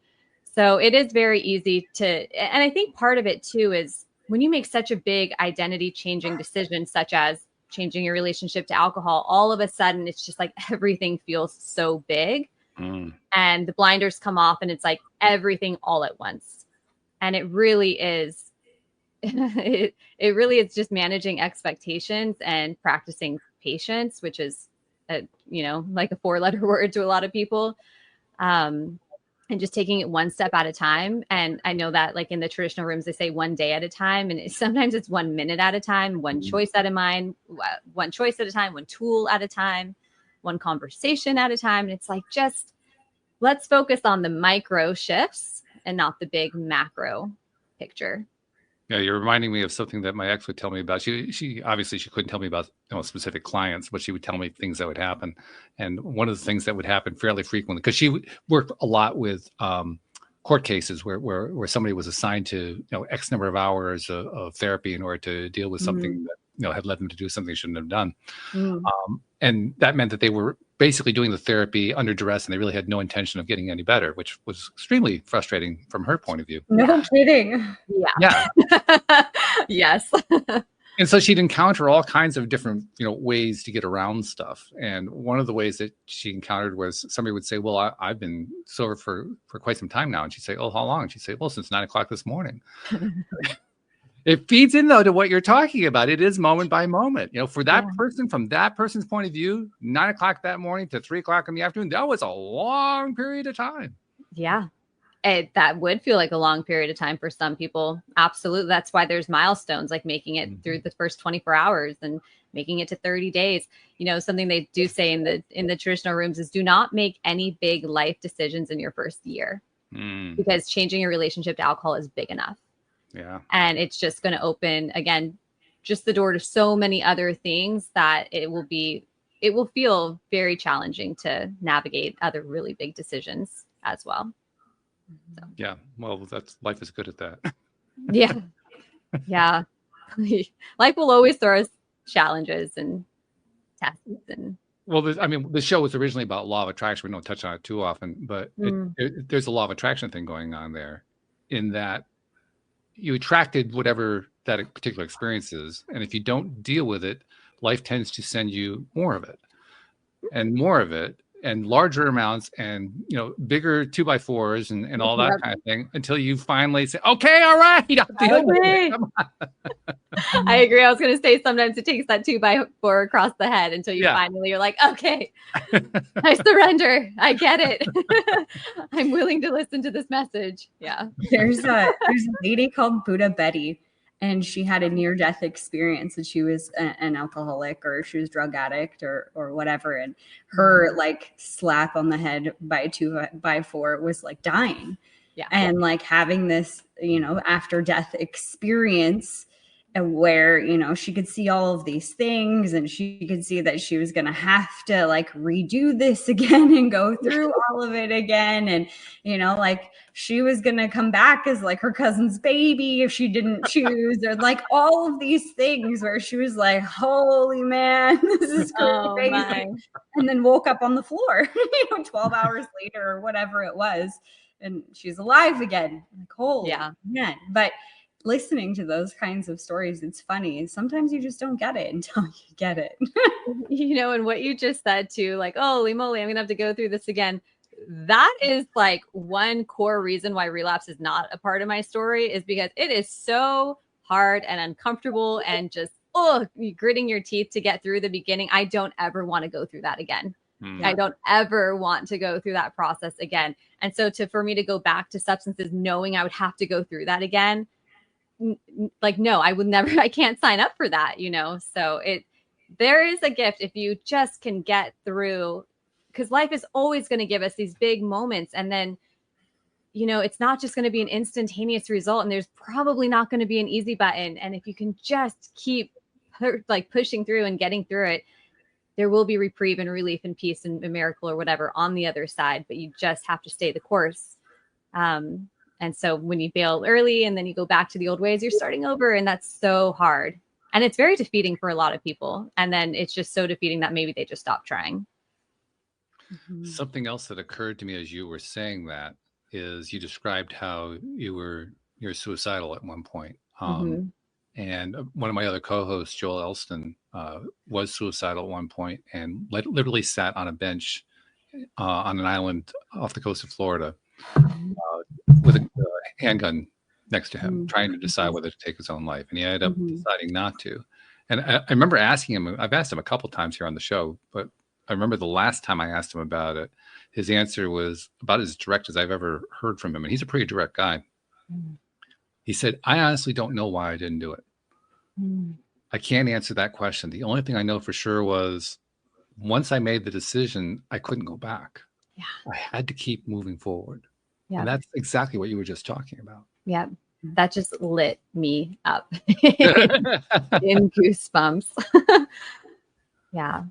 So it is very easy and I think part of it too is when you make such a big identity changing decision, such as changing your relationship to alcohol, all of a sudden it's just like everything feels so big. And the blinders come off and it's like everything all at once. And it really is, it really is just managing expectations and practicing patience, which is, like a 4-letter word to a lot of people. And just taking it one step at a time. And I know that like in the traditional rooms, they say one day at a time. And sometimes it's 1 minute at a time, one choice at a time, one tool at a time. one conversation at a time. And it's like, just let's focus on the micro shifts and not the big macro picture. Yeah, you're reminding me of something that my ex would tell me about. She obviously she couldn't tell me about specific clients, but she would tell me things that would happen. And one of the things that would happen fairly frequently, because she worked a lot with court cases where somebody was assigned to X number of hours of therapy in order to deal with something that had led them to do something they shouldn't have done. And that meant that they were basically doing the therapy under duress, and they really had no intention of getting any better, which was extremely frustrating from her point of view. No kidding. Yeah. Yes. And so she'd encounter all kinds of different, ways to get around stuff. And one of the ways that she encountered was somebody would say, well, I've been sober for quite some time now. And she'd say, oh, how long? And she'd say, well, since 9 o'clock this morning. It feeds in, though, to what you're talking about. It is moment by moment. For that person, from that person's point of view, 9 o'clock that morning to 3 o'clock in the afternoon, that was a long period of time. Yeah. That would feel like a long period of time for some people. Absolutely. That's why there's milestones, like making it through the first 24 hours and making it to 30 days. Something they do say in the traditional rooms is, do not make any big life decisions in your first year, because changing your relationship to alcohol is big enough. Yeah. And it's just going to open, again, just the door to so many other things that it will feel very challenging to navigate other really big decisions as well. So. Yeah. Well, life is good at that. Yeah. Yeah. Life will always throw us challenges and tests. And well, the show was originally about law of attraction. We don't touch on it too often, but there's a law of attraction thing going on there, in that you attracted whatever that particular experience is. And if you don't deal with it, life tends to send you more of it and more of it and larger amounts and, bigger 2x4s and all that kind of thing, until you finally say, okay, all right, I'll deal with it. Come on. I agree. I was going to say, sometimes it takes that 2x4 across the head until you finally, you're like, okay, I surrender. I get it. I'm willing to listen to this message. Yeah. There's a lady called Buddha Betty, and she had a near-death experience, and she was an alcoholic, or she was drug addict or whatever. And her slap on the head by a 2x4 was like dying. Yeah. And having this, after death experience, where, she could see all of these things, and she could see that she was going to have to redo this again and go through all of it again. And, she was going to come back as her cousin's baby if she didn't choose, or all of these things where she was like, holy man, this is crazy. And then woke up on the floor, 12 hours later or whatever it was. And she's alive again. Holy man. But listening to those kinds of stories, it's funny. Sometimes you just don't get it until you get it. And what you just said too, holy moly, I'm going to have to go through this again. That is one core reason why relapse is not a part of my story, is because it is so hard and uncomfortable and just, you're gritting your teeth to get through the beginning. I don't ever want to go through that again. I don't ever want to go through that process again. And so for me to go back to substances knowing I would have to go through that again, no, I would never, I can't sign up for that, So there is a gift if you just can get through, because life is always going to give us these big moments. And then, it's not just going to be an instantaneous result, and there's probably not going to be an easy button. And if you can just keep pushing through and getting through it, there will be reprieve and relief and peace and a miracle or whatever on the other side, but you just have to stay the course. And so when you bail early and then you go back to the old ways, you're starting over, and that's so hard. And it's very defeating for a lot of people. And then it's just so defeating that maybe they just stop trying. Something else that occurred to me as you were saying that is, you described how you're suicidal at one point. And one of my other co-hosts, Joel Elston, was suicidal at one point and literally sat on a bench on an island off the coast of Florida with a handgun next to him, trying to decide whether to take his own life. And he ended up deciding not to. And I remember asking him, I've asked him a couple times here on the show, but I remember the last time I asked him about it, his answer was about as direct as I've ever heard from him. And he's a pretty direct guy. He said, I honestly don't know why I didn't do it. I can't answer that question. The only thing I know for sure was once I made the decision, I couldn't go back. Yeah. I had to keep moving forward. Yeah. And that's exactly what you were just talking about. Yeah. That just lit me up in goosebumps. Yeah.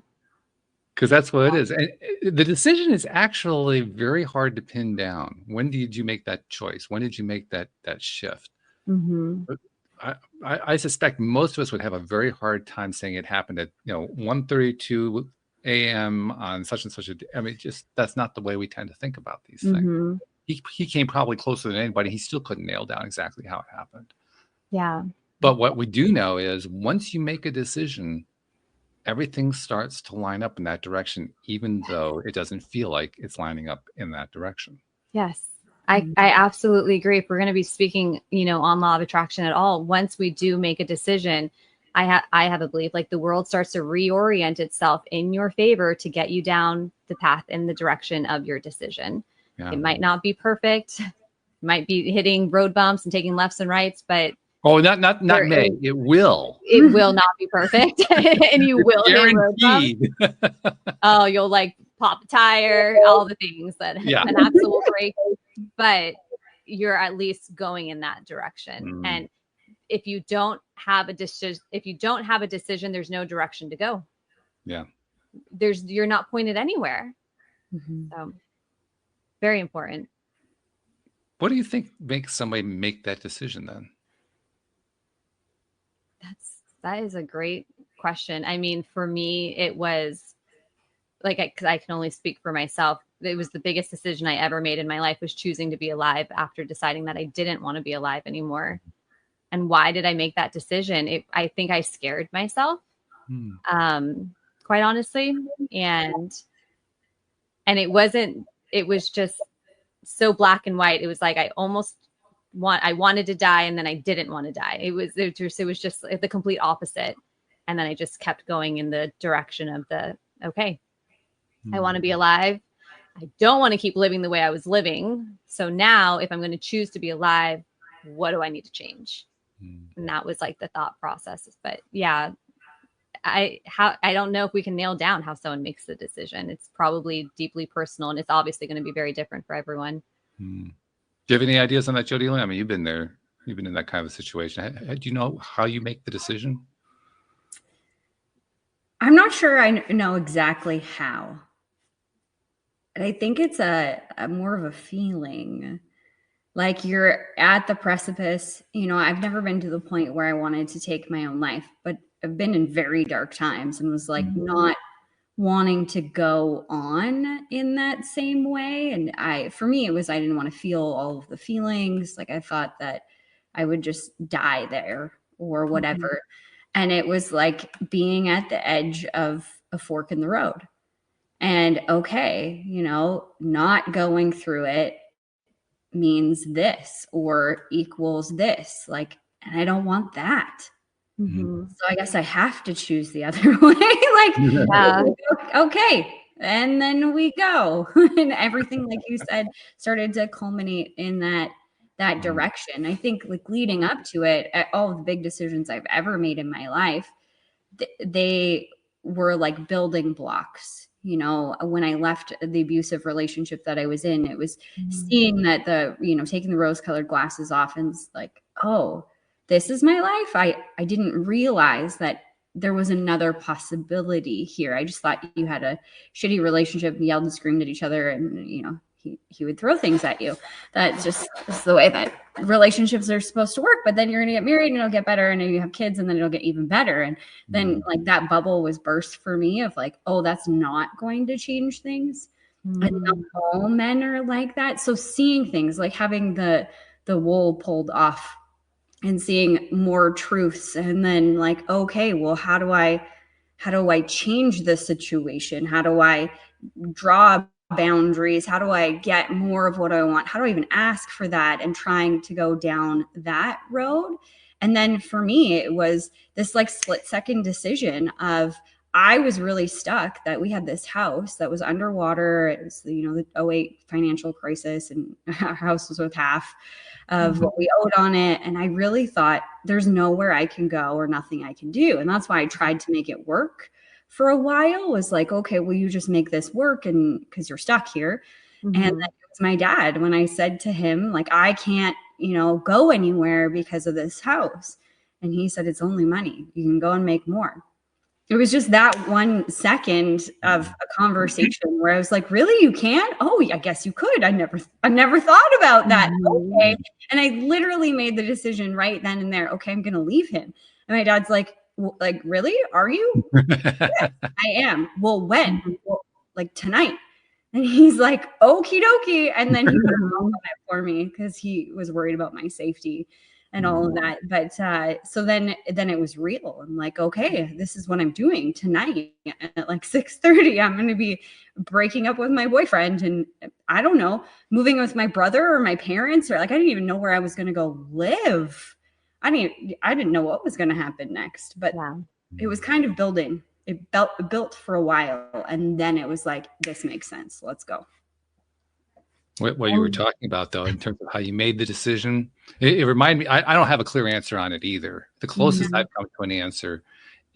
Because that's what it is. And the decision is actually very hard to pin down. When did you make that choice? When did you make that shift? Mm-hmm. I suspect most of us would have a very hard time saying it happened at 1:32 a.m. on such and such a day. I mean, just that's not the way we tend to think about these things. Mm-hmm. He came probably closer than anybody. He still couldn't nail down exactly how it happened. Yeah. But what we do know is once you make a decision, everything starts to line up in that direction, even though it doesn't feel like it's lining up in that direction. Yes. I absolutely agree. If we're going to be speaking, on law of attraction at all, once we do make a decision, I have a belief like the world starts to reorient itself in your favor to get you down the path in the direction of your decision. Yeah. It might not be perfect, might be hitting road bumps and taking lefts and rights, but not may. It will. It will not be perfect, and you will hit road bumps. Oh, you'll like pop a tire, all the things that an absolute break. But you're at least going in that direction. And if you don't have a decision, there's no direction to go. Yeah. You're not pointed anywhere. Mm-hmm. So very important. What do you think makes somebody make that decision then? That is a great question. I mean, for me, it was like, because I can only speak for myself. It was the biggest decision I ever made in my life was choosing to be alive after deciding that I didn't want to be alive anymore. And why did I make that decision? I think I scared myself, quite honestly. And it was just so black and white. It was like, I wanted to die and then I didn't want to die. It was just the complete opposite. And then I just kept going in the direction of I want to be alive. I don't want to keep living the way I was living. So now if I'm going to choose to be alive, what do I need to change? And that was like the thought process. But yeah, I don't know if we can nail down how someone makes the decision. It's probably deeply personal and it's obviously going to be very different for everyone. Do you have any ideas on that, Jody Lynn? I mean, you've been there. You've been in that kind of a situation. Do you know how you make the decision? I'm not sure I know exactly how. And I think it's a more of a feeling. Like you're at the precipice. I've never been to the point where I wanted to take my own life, but I've been in very dark times and was like not wanting to go on in that same way. And for me, it was, I didn't want to feel all of the feelings. Like I thought that I would just die there or whatever. And it was like being at the edge of a fork in the road and not going through it means this or equals this. Like, and I don't want that. So I guess I have to choose the other way. Okay. And then we go. And everything, like you said, started to culminate in that direction. I think like leading up to it, all of the big decisions I've ever made in my life, they were like building blocks. When I left the abusive relationship that I was in, it was seeing that taking the rose-colored glasses off and it's like, oh, this is my life. I didn't realize that there was another possibility here. I just thought you had a shitty relationship and yelled and screamed at each other and, he would throw things at you. That just is the way that relationships are supposed to work. But then you're going to get married and it'll get better. And then you have kids and then it'll get even better. And then like that bubble was burst for me of like, oh, that's not going to change things. And not all men are like that. So seeing things like having the wool pulled off and seeing more truths and then like, okay, well, how do I change the situation? How do I draw boundaries? How do I get more of what I want? How do I even ask for that? And trying to go down that road. And then for me, it was this like split second decision of, I was really stuck that we had this house that was underwater. It was, the 2008 financial crisis and our house was worth half of what we owed on it. And I really thought there's nowhere I can go or nothing I can do. And that's why I tried to make it work for a while was like, okay, will you just make this work? And because you're stuck here. And then it was my dad when I said to him, like, I can't, go anywhere because of this house. And he said, it's only money. You can go and make more. It was just that 1 second of a conversation where I was like, really, you can? Oh, I guess you could. I never thought about that. Okay. And I literally made the decision right then and there. Okay, I'm going to leave him. And my dad's like, really? Are you? Yes, I am. Well, when? Well, like tonight. And he's like, okie dokie. And then he put a lock on it for me because he was worried about my safety and all of that. But so then it was real. I'm like, okay, this is what I'm doing tonight at like 6:30. I'm going to be breaking up with my boyfriend, and I don't know, moving with my brother or my parents, or like I didn't even know where I was going to go live. I didn't know what was going to happen next, but it was kind of building. It built for a while, and then it was like, this makes sense. Let's go. What you were talking about, though, in terms of how you made the decision, it reminded me, I don't have a clear answer on it either. The closest I've come to an answer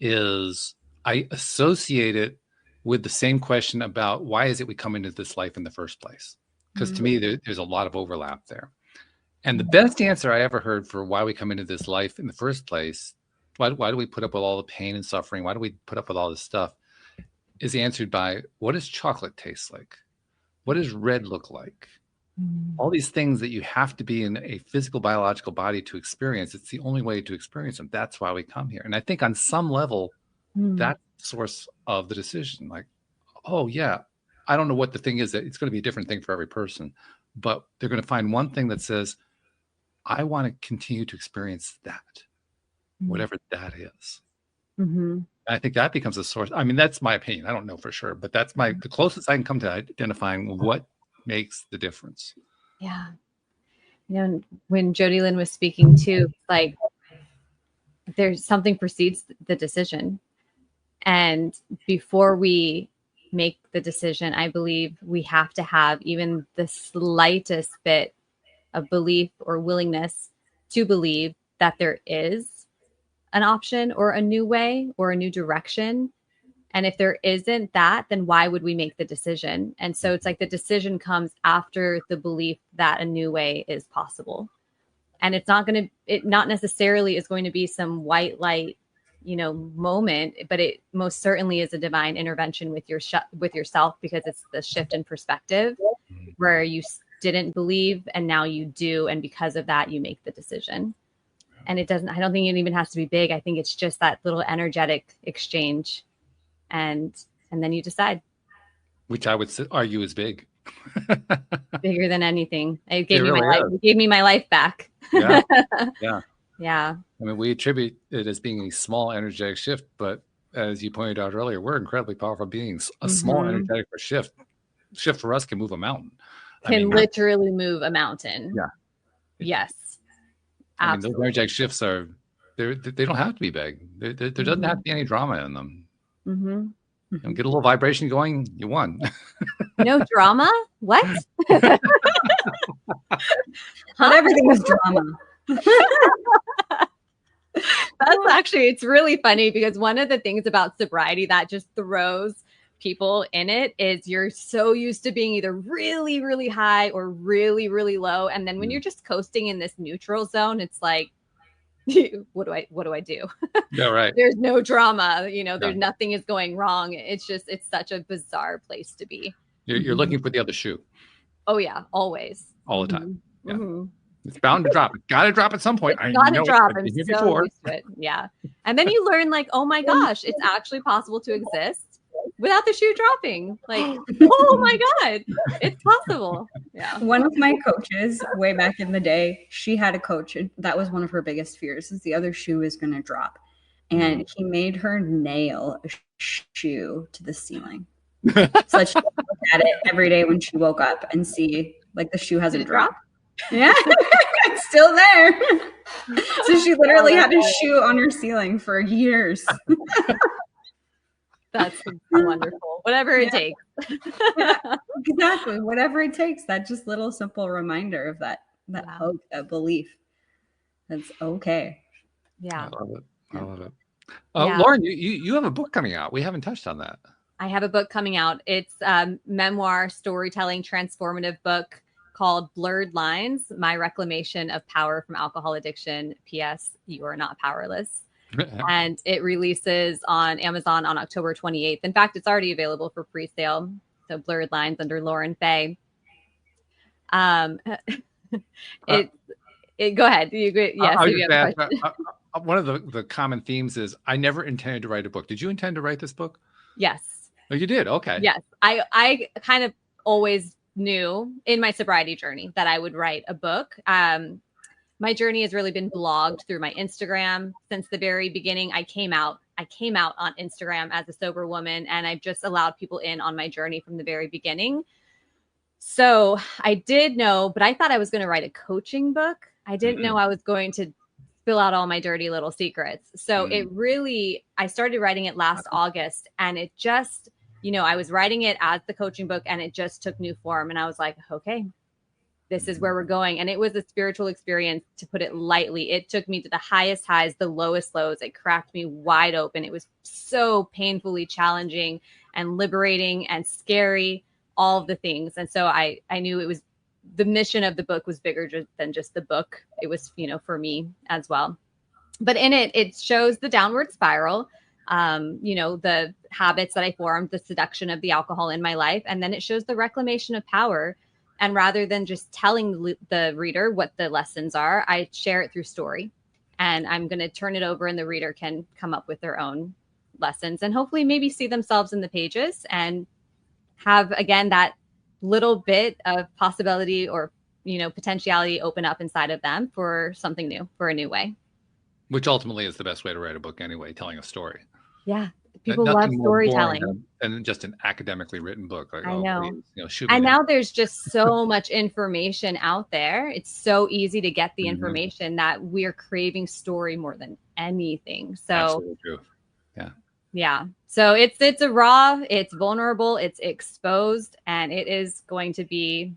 is I associate it with the same question about why is it we come into this life in the first place? Because to me, there's a lot of overlap there. And the best answer I ever heard for why we come into this life in the first place, why do we put up with all the pain and suffering? Why do we put up with all this stuff? Is answered by, what does chocolate taste like? What does red look like? All these things that you have to be in a physical, biological body to experience. It's the only way to experience them. That's why we come here. And I think on some level, that's the source of the decision. Like, oh yeah, I don't know what the thing is. That it's going to be a different thing for every person, but they're going to find one thing that says, I want to continue to experience that, whatever that is. I think that becomes a source. I mean, that's my opinion. I don't know for sure, but that's the closest I can come to identifying what makes the difference. Yeah. When Jody Lynn was speaking too, like there's something precedes the decision. And before we make the decision, I believe we have to have even the slightest bit of belief or willingness to believe that there is an option or a new way or a new direction. And if there isn't that, then why would we make the decision? And so it's like the decision comes after the belief that a new way is possible. And it not necessarily is going to be some white light, moment, but it most certainly is a divine intervention with yourself, because it's the shift in perspective where you didn't believe and now you do. And because of that, you make the decision. And I don't think it even has to be big. I think it's just that little energetic exchange. And then you decide. Which I would argue is big. Bigger than anything. It gave me my life back. Yeah. Yeah. Yeah. I mean, we attribute it as being a small energetic shift, but as you pointed out earlier, we're incredibly powerful beings. A small energetic shift for us can move a mountain. Literally move a mountain. Yeah. Yes. I mean, those energetic shifts they don't have to be big. There doesn't have to be any drama in them. Get a little vibration going, you won. No drama? What? Not everything is drama. It's really funny because one of the things about sobriety that just throws people in it is you're so used to being either really, really high or really, really low. And then when you're just coasting in this neutral zone, it's like, what do I do? Yeah, right. There's no drama, there's nothing is going wrong. It's such a bizarre place to be. You're looking for the other shoe. Oh yeah, always. All the time. Yeah. It's bound to drop. Got to drop at some point. It's got to drop. I'm so used to it. Yeah. And then you learn like, oh my gosh, it's actually possible to exist without the shoe dropping. Like, oh my God, it's possible. Yeah. One of my coaches way back in the day, she had a coach. And that was one of her biggest fears, is the other shoe is going to drop. And he made her nail a shoe to the ceiling. So that she could look at it every day when she woke up and see like the shoe hasn't dropped. Yeah, it's still there. So she literally had a shoe on her ceiling for years. That's wonderful. Whatever it takes. Yeah, exactly. Whatever it takes. That just little simple reminder of that hope, that belief. That's okay. Yeah. I love it. Lauren, you have a book coming out. We haven't touched on that. I have a book coming out. It's a memoir, storytelling, transformative book called Blurred Lines, My Reclamation of Power from Alcohol Addiction. P.S. You are not powerless. And it releases on Amazon on October 28th. In fact, it's already available for pre-sale. So Blurred Lines under Lauren Faye. Go ahead. Yes. One of the common themes is I never intended to write a book. Did you intend to write this book? Yes. Oh, you did? Okay. Yes. I kind of always knew in my sobriety journey that I would write a book. My journey has really been blogged through my Instagram since the very beginning. I came out on Instagram as a sober woman, and I've just allowed people in on my journey from the very beginning. So I did know, but I thought I was going to write a coaching book. I didn't know I was going to spill out all my dirty little secrets. So I started writing it last August, and it just, I was writing it as the coaching book, and it just took new form. And I was like, okay, this is where we're going. And it was a spiritual experience, to put it lightly. It took me to the highest highs, the lowest lows. It cracked me wide open. It was so painfully challenging and liberating and scary, all of the things. And so I knew it was, the mission of the book was bigger than just the book. It was, for me as well. But in it shows the downward spiral, the habits that I formed, the seduction of the alcohol in my life. And then it shows the reclamation of power. And rather than just telling the reader what the lessons are, I share it through story. And I'm going to turn it over, and the reader can come up with their own lessons and hopefully maybe see themselves in the pages and have, again, that little bit of possibility or, potentiality open up inside of them for something new, for a new way. Which ultimately is the best way to write a book anyway, telling a story. Yeah. People love storytelling. And just an academically written book. Like, I know. Please, and now there's just so much information out there. It's so easy to get the information that we're craving story more than anything. So absolutely true. Yeah. Yeah. So it's a raw, it's vulnerable, it's exposed, and it is going to be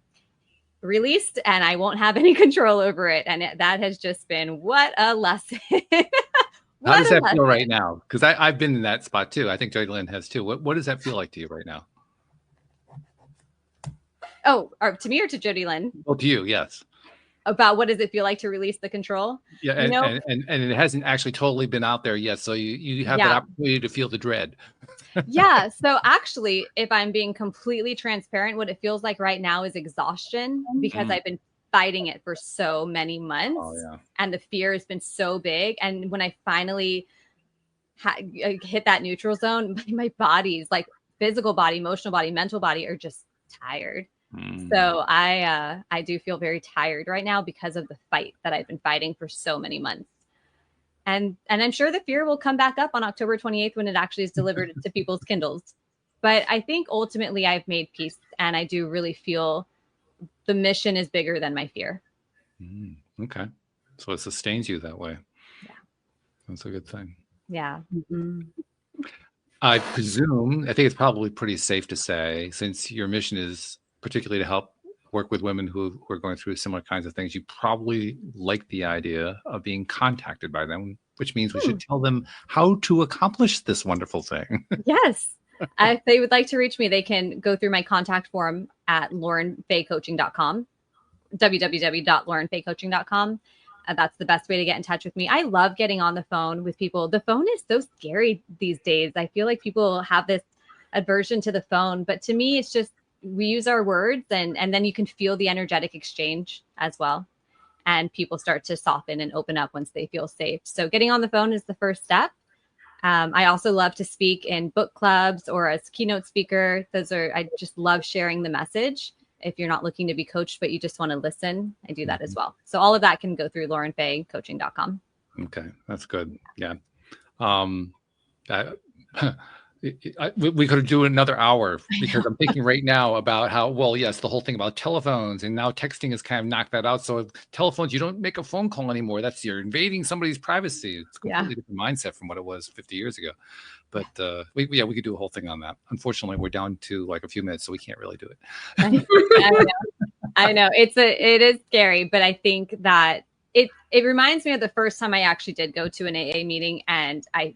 released, and I won't have any control over it. And that has just been, what a lesson. How does that feel right now? Because I've been in that spot too. I think Jody Lynn has too. What does that feel like to you right now? Oh, to me or to Jody Lynn? Well, to you, yes. About what does it feel like to release the control? Yeah, and it hasn't actually totally been out there yet. So you have that opportunity to feel the dread. Yeah. So actually, if I'm being completely transparent, what it feels like right now is exhaustion, because I've been fighting it for so many months. Oh, yeah. And the fear has been so big. And when I finally hit that neutral zone, my body's like physical body, emotional body, mental body are just tired. So I do feel very tired right now because of the fight that I've been fighting for so many months. And I'm sure the fear will come back up on October 28th when it actually is delivered to people's Kindles. But I think ultimately I've made peace, and I do really feel the mission is bigger than my fear. Okay. So it sustains you that way. Yeah. That's a good thing. Yeah. I think it's probably pretty safe to say, since your mission is particularly to help work with women who are going through similar kinds of things, you probably like the idea of being contacted by them, which means we should tell them how to accomplish this wonderful thing. Yes. If they would like to reach me, they can go through my contact form at laurenfaycoaching.com, www.laurenfaycoaching.com. That's the best way to get in touch with me. I love getting on the phone with people. The phone is so scary these days. I feel like people have this aversion to the phone, but to me, it's just, we use our words, and then you can feel the energetic exchange as well. And people start to soften and open up once they feel safe. So getting on the phone is the first step. I also love to speak in book clubs or as keynote speaker. I just love sharing the message. If you're not looking to be coached, but you just want to listen, I do that as well. So all of that can go through laurenfaycoaching.com. Okay. That's good. Yeah. We could do another hour, because I'm thinking right now about how, well, yes, the whole thing about telephones, and now texting has kind of knocked that out. So telephones, you don't make a phone call anymore. You're invading somebody's privacy. It's a completely different mindset from what it was 50 years ago. But we could do a whole thing on that. Unfortunately, we're down to like a few minutes, so we can't really do it. I know. It is scary, but I think that it reminds me of the first time I actually did go to an AA meeting, and I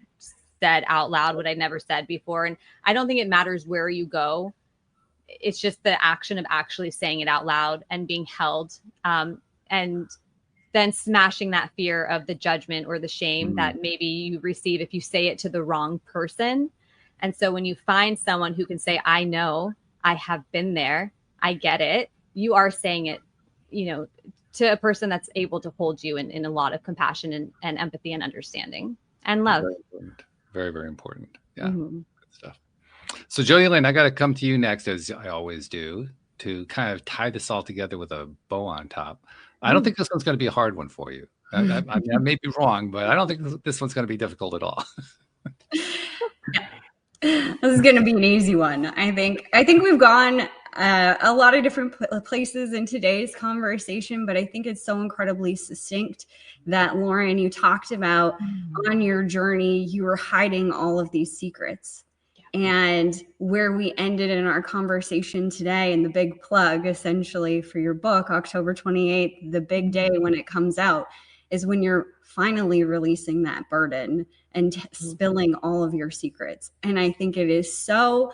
said out loud what I'd never said before. And I don't think it matters where you go. It's just the action of actually saying it out loud and being held, and then smashing that fear of the judgment or the shame that maybe you receive if you say it to the wrong person. And so when you find someone who can say, I know, I have been there, I get it, you are saying it, to a person that's able to hold you in a lot of compassion and empathy and understanding and love. Very important. Very, very important. Yeah. Good stuff. So Jolene, I got to come to you next, as I always do, to kind of tie this all together with a bow on top. I don't think this one's going to be a hard one for you. I may be wrong, but I don't think this one's going to be difficult at all. This is going to be an easy one. I think we've gone a lot of different places in today's conversation, but I think it's so incredibly succinct that, Lauren, you talked about on your journey, you were hiding all of these secrets. And where we ended in our conversation today, and the big plug essentially for your book, October 28th, the big day when it comes out, is when you're finally releasing that burden and spilling all of your secrets. And I think it is so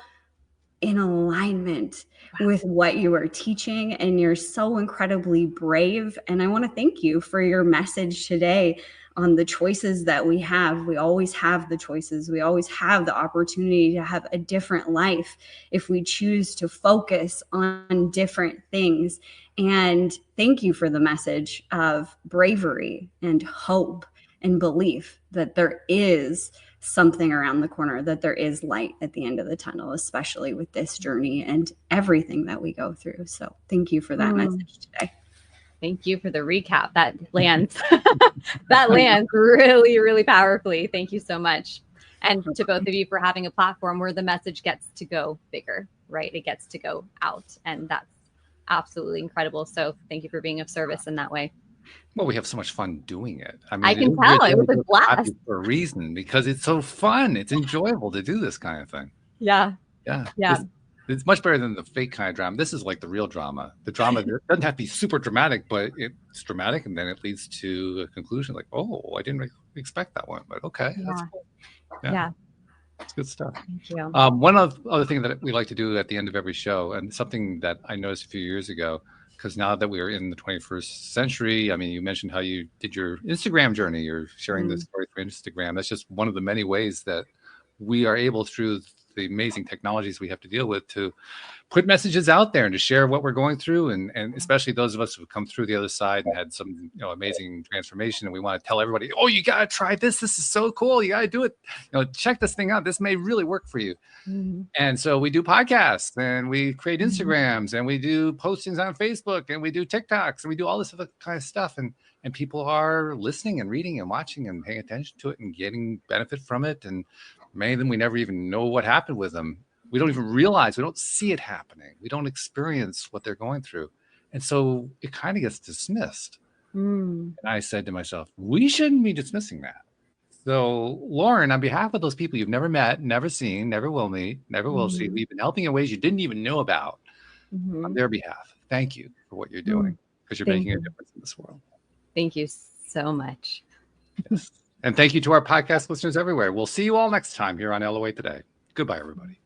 in alignment with what you are teaching, and you're so incredibly brave. And I want to thank you for your message today on the choices that we have. We always have the choices. We always have the opportunity to have a different life if we choose to focus on different things. And thank you for the message of bravery and hope and belief that there is something around the corner, that there is light at the end of the tunnel, especially with this journey and everything that we go through. So thank you for that message today. Thank you for the recap. That lands, that lands really, really powerfully. Thank you so much. And to both of you for having a platform where the message gets to go bigger, right? It gets to go out. And that's absolutely incredible. So thank you for being of service in that way. Well, we have so much fun doing it. I mean, I can tell it was a blast for a reason, because it's so fun. It's enjoyable to do this kind of thing. Yeah. It's much better than the fake kind of drama. This is like the real drama. The drama doesn't have to be super dramatic, but it's dramatic, and then it leads to a conclusion like, oh, I didn't expect that one, but okay. That's cool. Yeah. It's good stuff. Thank you. One other thing that we like to do at the end of every show, and something that I noticed a few years ago, because now that we are in the 21st century, I mean, you mentioned how you did your Instagram journey. You're sharing the story through Instagram. That's just one of the many ways that we are able, through the amazing technologies we have to deal with, to put messages out there and to share what we're going through, and especially those of us who have come through the other side and had some amazing transformation, and we want to tell everybody, oh, you got to try this is so cool, you got to do it, check this thing out, this may really work for you. And so we do podcasts, and we create Instagrams, and we do postings on Facebook, and we do TikToks, and we do all this other kind of stuff, and people are listening and reading and watching and paying attention to it and getting benefit from it. And many of them, we never even know what happened with them. We don't even realize, we don't see it happening. We don't experience what they're going through. And so it kind of gets dismissed. And I said to myself, we shouldn't be dismissing that. So Lauren, on behalf of those people you've never met, never seen, never will meet, never will see, we've been helping in ways you didn't even know about, on their behalf. Thank you for what you're doing, because you're making a difference in this world. Thank you so much. Yes. And thank you to our podcast listeners everywhere. We'll see you all next time here on LOA Today. Goodbye, everybody.